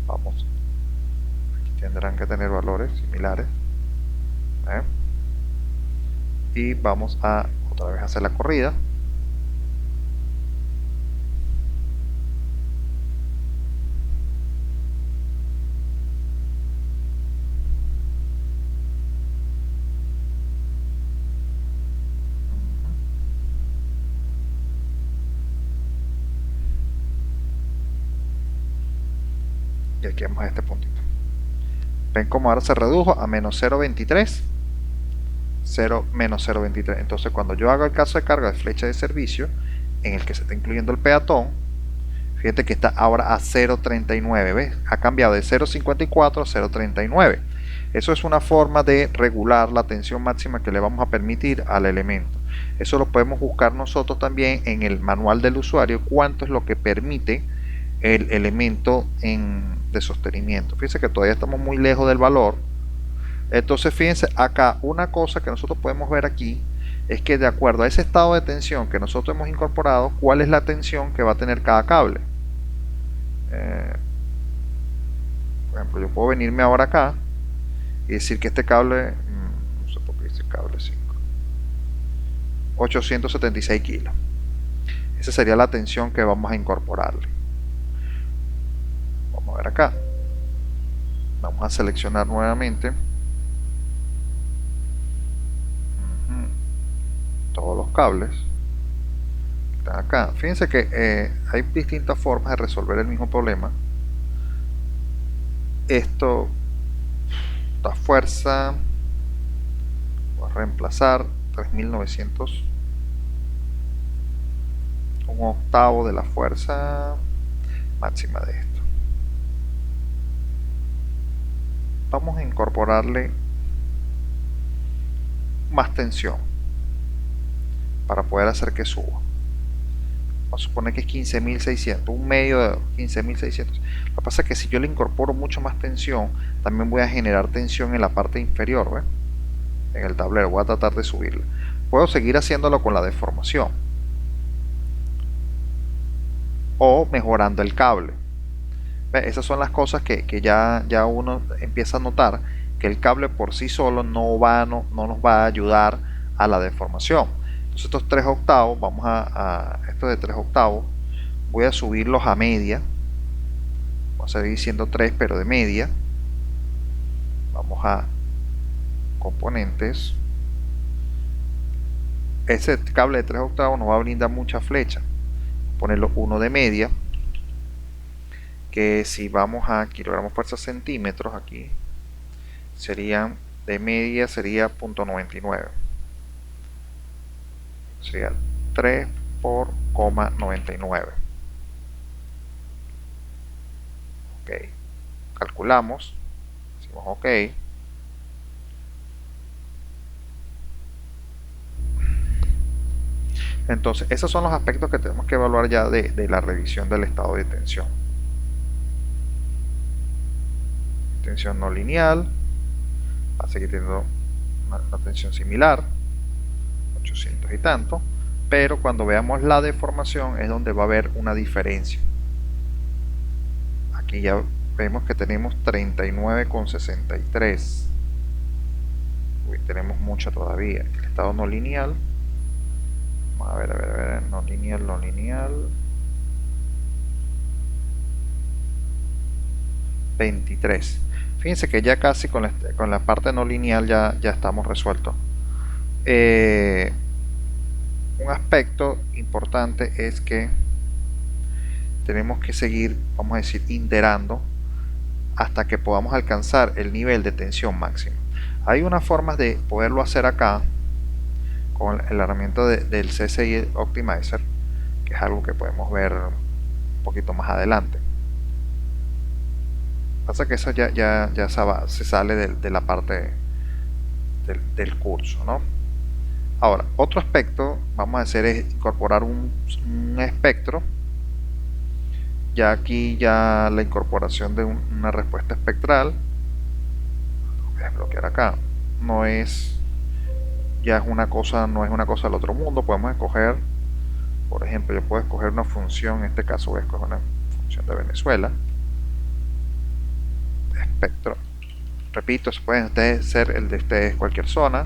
vamos, aquí tendrán que tener valores similares, y vamos a otra vez hacer la corrida. Y aquí vamos a este puntito. Ven como ahora se redujo a menos 0,23, menos 0,23. Entonces cuando yo hago el caso de carga de flecha de servicio, en el que se está incluyendo el peatón, fíjate que está ahora a 0,39, ¿ves? Ha cambiado de 0,54 a 0,39. Eso es una forma de regular la tensión máxima que le vamos a permitir al elemento. Eso lo podemos buscar nosotros también en el manual del usuario, cuánto es lo que permite el elemento de sostenimiento. Fíjense que todavía estamos muy lejos del valor. Entonces fíjense acá, una cosa que nosotros podemos ver aquí es que de acuerdo a ese estado de tensión que nosotros hemos incorporado, cuál es la tensión que va a tener cada cable. Por ejemplo, yo puedo venirme ahora acá y decir que este cable, no sé por qué dice cable 5, 876 kilos. Esa sería la tensión que vamos a incorporarle. Vamos a ver acá. Vamos a seleccionar nuevamente todos los cables que están acá. Fíjense que hay distintas formas de resolver el mismo problema. Esto, la fuerza, voy a reemplazar 3900, un octavo de la fuerza máxima de esto. Vamos a incorporarle más tensión para poder hacer que suba. Vamos a suponer que es 15.600, un medio de 15.600. Lo que pasa es que si yo le incorporo mucho más tensión, también voy a generar tensión en la parte inferior, ¿ves? En el tablero. Voy a tratar de subirla. Puedo seguir haciéndolo con la deformación o mejorando el cable. ¿Ves? Esas son las cosas que ya uno empieza a notar que el cable por sí solo no nos va a ayudar a la deformación. Entonces estos 3 octavos, estos de 3 octavos, voy a subirlos a media. Vamos a seguir siendo 3, pero de media. Vamos a componentes. Ese cable de 3 octavos nos va a brindar mucha flecha. Ponerlo 1 de media. Que si vamos a kilogramos fuerza centímetros, aquí serían de media, sería 0.99. Sería 3 por 0,99. Ok, calculamos, decimos ok. Entonces esos son los aspectos que tenemos que evaluar ya de la revisión del estado de tensión. Tensión no lineal, va a seguir teniendo una tensión similar. 800 y tanto, pero cuando veamos la deformación es donde va a haber una diferencia. Aquí ya vemos que tenemos 39,63. Uy, tenemos mucha todavía. El estado no lineal, a ver, no lineal, 23. Fíjense que ya casi con la parte no lineal ya estamos resueltos. Un aspecto importante es que tenemos que seguir, vamos a decir, iterando hasta que podamos alcanzar el nivel de tensión máximo. Hay unas formas de poderlo hacer acá con la herramienta del CSI Optimizer, que es algo que podemos ver un poquito más adelante. Pasa que eso ya se sale de la parte del curso, ¿no? Ahora, otro aspecto vamos a hacer es incorporar un espectro. Ya aquí ya la incorporación de una respuesta espectral, voy a desbloquear acá, no es una cosa del otro mundo. Podemos escoger, por ejemplo, yo puedo escoger una función, en este caso voy a escoger una función de Venezuela, espectro. Repito, puede ser el de ustedes, cualquier zona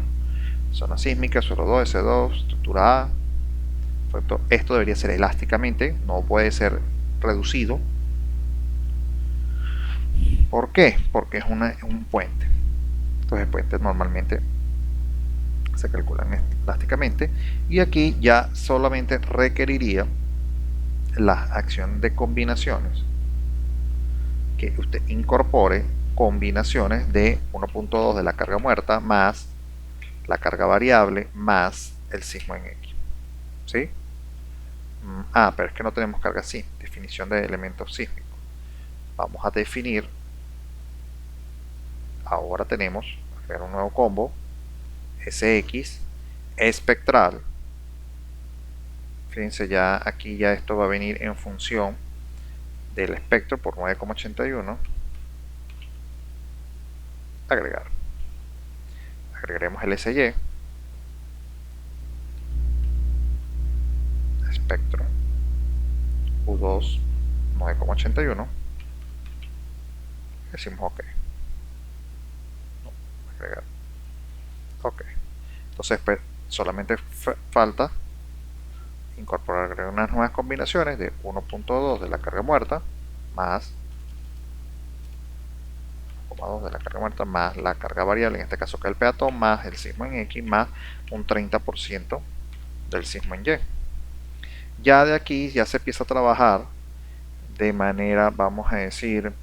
sísmica, suelo 2, S2, estructura A. Esto debería ser elásticamente, no puede ser reducido. ¿Por qué? Porque es un puente. Entonces, puentes normalmente se calculan elásticamente, y aquí ya solamente requeriría la acción de combinaciones, que usted incorpore combinaciones de 1.2 de la carga muerta más la carga variable más el sismo en X. ¿Sí? Pero es que no tenemos carga así, definición de elementos sísmicos. Vamos a definir, ahora tenemos un nuevo combo, SX espectral. Fíjense, ya aquí ya esto va a venir en función del espectro por 9,81. Agregaremos el SY espectro U2 9,81. Decimos OK. Agregar. OK. Entonces pues, solamente falta incorporar unas nuevas combinaciones de 1.2 de la carga muerta más 1,2 de la carga muerta más la carga variable, en este caso que es el peatón, más el sismo en X, más un 30% del sismo en Y. Ya de aquí ya se empieza a trabajar de manera, vamos a decir,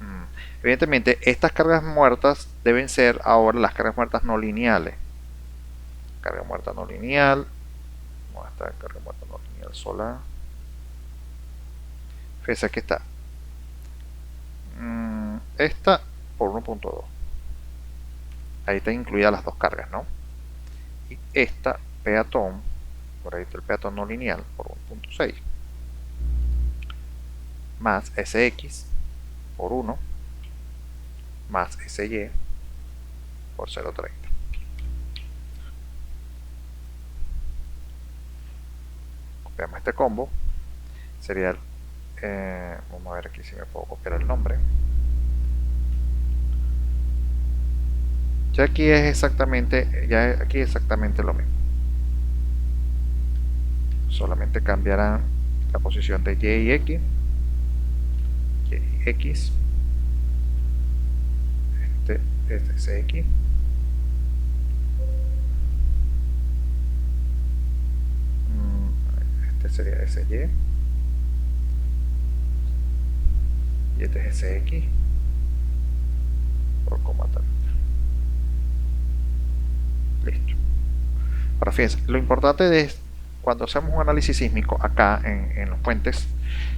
evidentemente estas cargas muertas deben ser ahora las cargas muertas no lineales. Carga muerta no lineal, ¿cómo está? Carga muerta no lineal sola. Fíjense que está esta por 1.2, ahí está incluidas las dos cargas, ¿no? Y esta peatón, por ahí está el peatón no lineal por 1.6 más SX por 1 más SY por 0.30. Copiamos este combo, sería vamos a ver aquí si me puedo copiar el nombre. Ya aquí es exactamente lo mismo, solamente cambiarán la posición de Y y X. X, este es X, este sería SY y este es SX por coma tal. Listo. Ahora fíjense, lo importante es cuando hacemos un análisis sísmico acá en los puentes,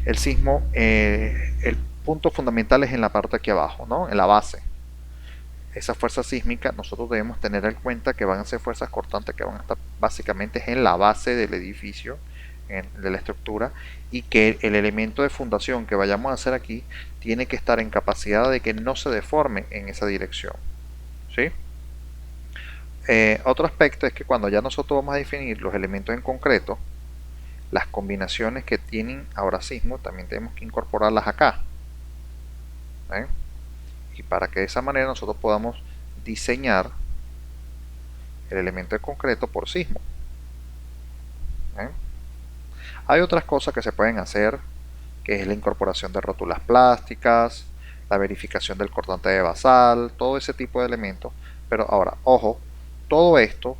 el sismo, el punto fundamental es en la parte aquí abajo, ¿no? En la base. Esa fuerza sísmica nosotros debemos tener en cuenta que van a ser fuerzas cortantes que van a estar básicamente en la base del edificio, de la estructura, y que el elemento de fundación que vayamos a hacer aquí tiene que estar en capacidad de que no se deforme en esa dirección, ¿sí? Otro aspecto es que cuando ya nosotros vamos a definir los elementos en concreto, las combinaciones que tienen ahora sismo también tenemos que incorporarlas acá. Y para que de esa manera nosotros podamos diseñar el elemento en concreto por sismo. Hay otras cosas que se pueden hacer, que es la incorporación de rótulas plásticas, la verificación del cortante de basal, todo ese tipo de elementos. Pero ahora, ojo, todo esto,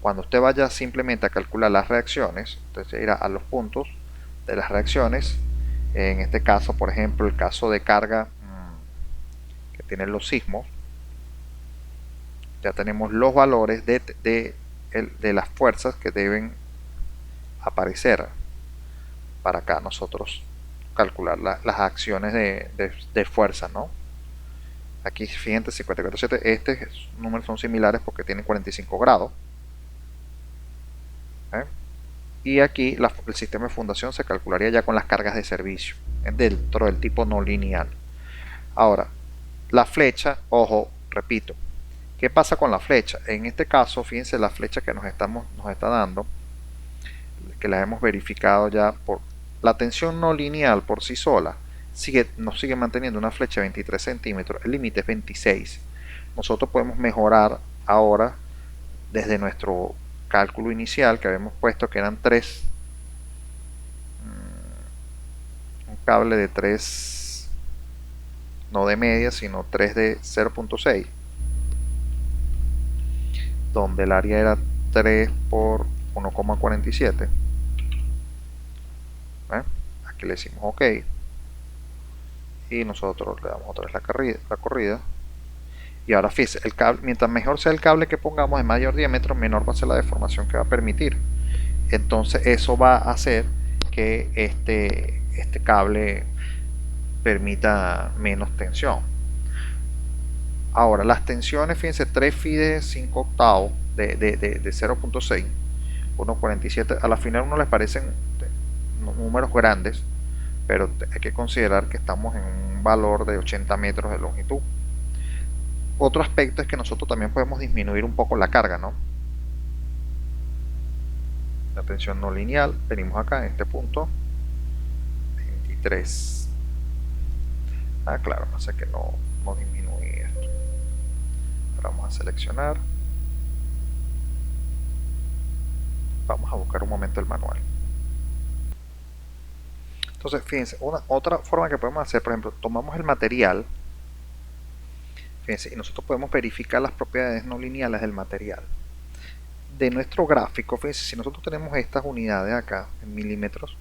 cuando usted vaya simplemente a calcular las reacciones, usted irá a los puntos de las reacciones. En este caso, por ejemplo, el caso de carga que tienen los sismos, ya tenemos los valores de las fuerzas que deben aparecer para acá nosotros calcular las acciones de fuerza, ¿no? Aquí fíjense 54.7, estos números son similares porque tienen 45 grados. Y aquí el sistema de fundación se calcularía ya con las cargas de servicio dentro del tipo no lineal. Ahora, la flecha, ojo, repito, ¿qué pasa con la flecha? En este caso, fíjense la flecha que nos está dando, que la hemos verificado ya por la tensión no lineal por sí sola, nos sigue manteniendo una flecha de 23 centímetros, el límite es 26. Nosotros podemos mejorar ahora desde nuestro cálculo inicial que habíamos puesto que eran 3, un cable de 3, no de media, sino 3 de 0.6, donde el área era 3 por 1,47. Aquí le decimos OK y nosotros le damos otra vez la corrida. Y ahora fíjense, el cable, mientras mejor sea el cable que pongamos de mayor diámetro, menor va a ser la deformación que va a permitir. Entonces eso va a hacer que este cable permita menos tensión. Ahora las tensiones, fíjense, 3 phi de 5 octavos de 0.6, 1.47, a la final uno les parecen números grandes, pero hay que considerar que estamos en un valor de 80 metros de longitud. Otro aspecto es que nosotros también podemos disminuir un poco la carga, ¿no? La tensión no lineal, venimos acá en este punto, 23. Claro, no sé que no disminuí esto. Ahora vamos a seleccionar. Vamos a buscar un momento el manual. Entonces, fíjense, otra forma que podemos hacer, por ejemplo, tomamos el material, fíjense, y nosotros podemos verificar las propiedades no lineales del material. De nuestro gráfico, fíjense, si nosotros tenemos estas unidades acá en milímetros,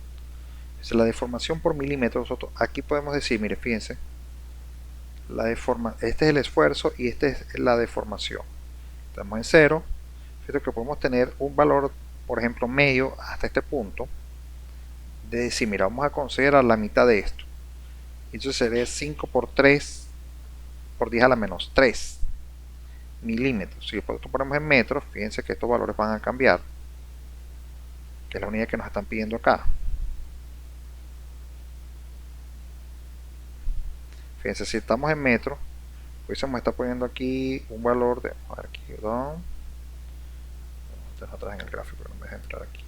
es la deformación por milímetro, nosotros aquí podemos decir, mire, fíjense, este es el esfuerzo y esta es la deformación. Estamos en 0, fíjense que podemos tener un valor, por ejemplo, medio hasta este punto, de decir, mira, vamos a considerar la mitad de esto. Entonces sería 5 por 3 por 10 a la menos 3 milímetros. Si esto ponemos en metros, fíjense que estos valores van a cambiar, que es la unidad que nos están pidiendo acá. Fíjense, si estamos en metros, pues se me está poniendo aquí un valor de, vamos a ver aquí, perdón, atrás en el gráfico, no me deja entrar aquí.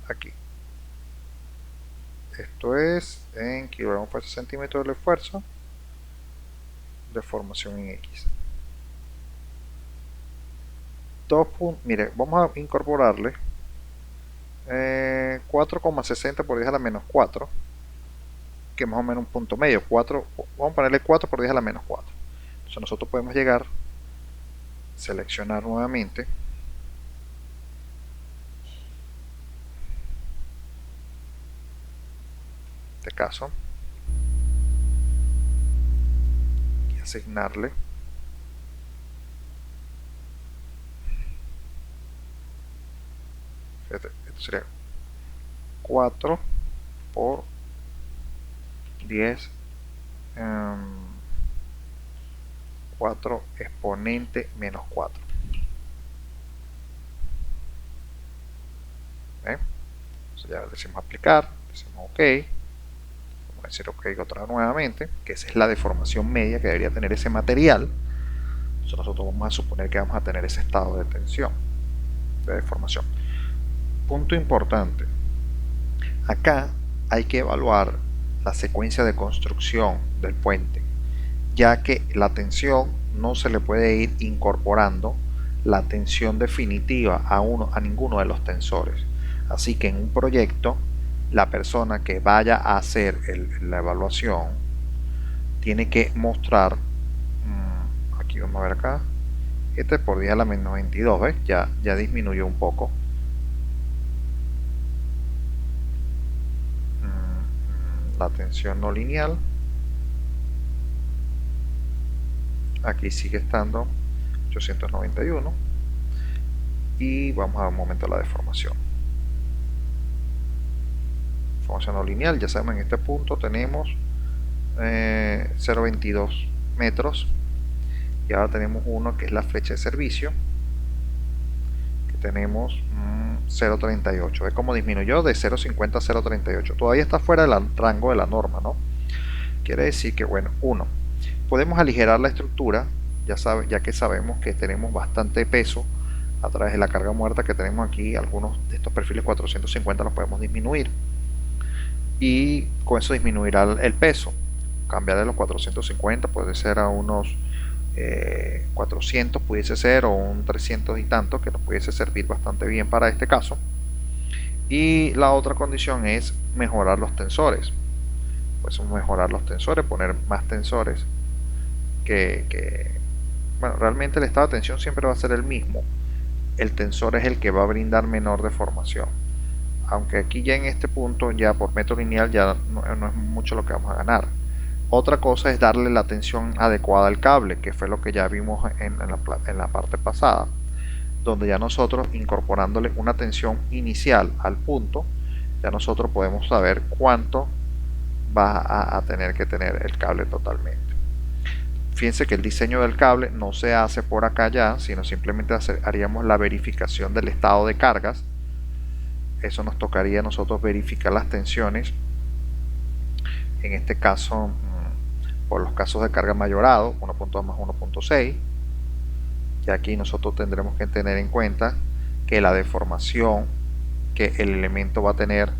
Aquí. Esto es en kilogramos por centímetro del esfuerzo, deformación en X. Mire, vamos a incorporarle 4,60 por 10 a la menos 4, que es más o menos un punto medio. 4, vamos a ponerle 4 por 10 a la menos 4. Entonces nosotros podemos llegar, seleccionar nuevamente, este caso, y asignarle esto sería 4 por 10 4 exponente menos 4. Entonces ya decimos aplicar, decimos OK, vamos a decir OK otra nuevamente, que esa es la deformación media que debería tener ese material. Entonces nosotros vamos a suponer que vamos a tener ese estado de tensión, de deformación. Punto importante. Acá hay que evaluar la secuencia de construcción del puente, ya que la tensión no se le puede ir incorporando la tensión definitiva a ninguno de los tensores. Así que en un proyecto, la persona que vaya a hacer la evaluación tiene que mostrar, aquí vamos a ver acá, este por 10 a la menos 22, ¿ves? Ya disminuyó un poco. La tensión no lineal, aquí sigue estando 891, y vamos a dar un momento a la deformación. Formación no lineal, ya sabemos, en este punto tenemos 0,22 metros, y ahora tenemos uno que es la flecha de servicio, que tenemos 0,38. ¿Ves cómo disminuyó de 0,50 a 0,38? Todavía está fuera del rango de la norma, ¿no? Quiere decir que, bueno, podemos aligerar la estructura, ya que sabemos que tenemos bastante peso a través de la carga muerta que tenemos aquí. Algunos de estos perfiles 450 los podemos disminuir, y con eso disminuirá el peso. Cambiar de los 450 puede ser a unos 400, pudiese ser, o un 300 y tanto, que nos pudiese servir bastante bien para este caso. Y la otra condición es mejorar los tensores. Pues mejorar los tensores, poner más tensores bueno, realmente el estado de tensión siempre va a ser el mismo. El tensor es el que va a brindar menor deformación, aunque aquí ya en este punto, ya por metro lineal, ya no es mucho lo que vamos a ganar. Otra cosa es darle la tensión adecuada al cable, que fue lo que ya vimos en la parte pasada, donde ya nosotros, incorporándole una tensión inicial al punto, ya nosotros podemos saber cuánto va a tener que tener el cable totalmente. Fíjense que el diseño del cable no se hace por acá ya, sino simplemente haríamos la verificación del estado de cargas. Eso nos tocaría a nosotros verificar las tensiones, en este caso por los casos de carga mayorado, 1.2 más 1.6. y aquí nosotros tendremos que tener en cuenta que la deformación, que el elemento va a tener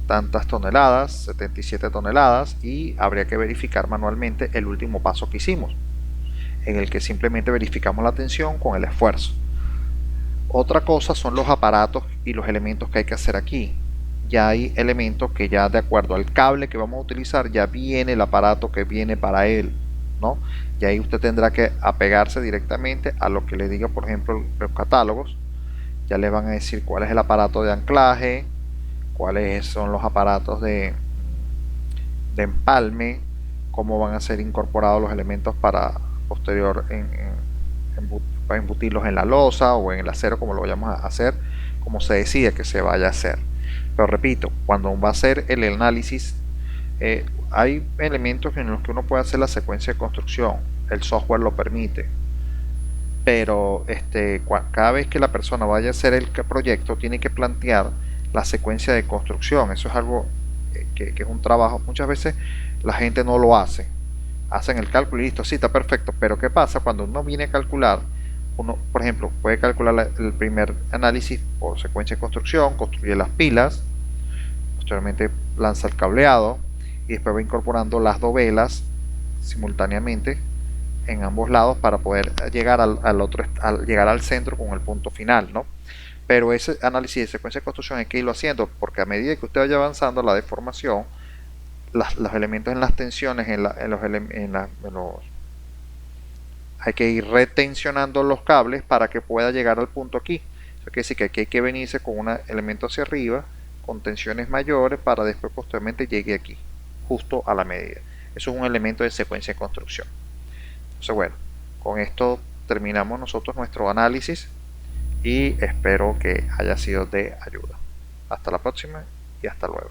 tantas toneladas, 77 toneladas, y habría que verificar manualmente el último paso que hicimos, en el que simplemente verificamos la tensión con el esfuerzo. Otra cosa son los aparatos y los elementos que hay que hacer aquí. Ya hay elementos que, ya de acuerdo al cable que vamos a utilizar, ya viene el aparato que viene para él, ¿no? Y ahí usted tendrá que apegarse directamente a lo que le diga, por ejemplo, los catálogos. Ya le van a decir cuál es el aparato de anclaje, cuáles son los aparatos de empalme, cómo van a ser incorporados los elementos para posterior para embutirlos en la losa o en el acero, como lo vayamos a hacer, como se decide que se vaya a hacer. Pero repito, cuando va a hacer el análisis, hay elementos en los que uno puede hacer la secuencia de construcción, el software lo permite, pero cada vez que la persona vaya a hacer el proyecto, tiene que plantear la secuencia de construcción. Eso es algo que es un trabajo. Muchas veces la gente no lo hace, hacen el cálculo y listo, sí, está perfecto. Pero ¿qué pasa cuando uno viene a calcular? Uno, por ejemplo, puede calcular el primer análisis por secuencia de construcción, construye las pilas, posteriormente lanza el cableado, y después va incorporando las dovelas simultáneamente en ambos lados para poder llegar llegar al centro con el punto final, ¿no? Pero ese análisis de secuencia de construcción hay que irlo haciendo, porque a medida que usted vaya avanzando la deformación, los elementos en las tensiones, hay que ir retensionando los cables para que pueda llegar al punto aquí. Eso quiere decir que aquí hay que venirse con un elemento hacia arriba, con tensiones mayores, para después posteriormente llegue aquí, justo a la medida. Eso es un elemento de secuencia de construcción. Entonces, bueno, con esto terminamos nosotros nuestro análisis, y espero que haya sido de ayuda. Hasta la próxima y hasta luego.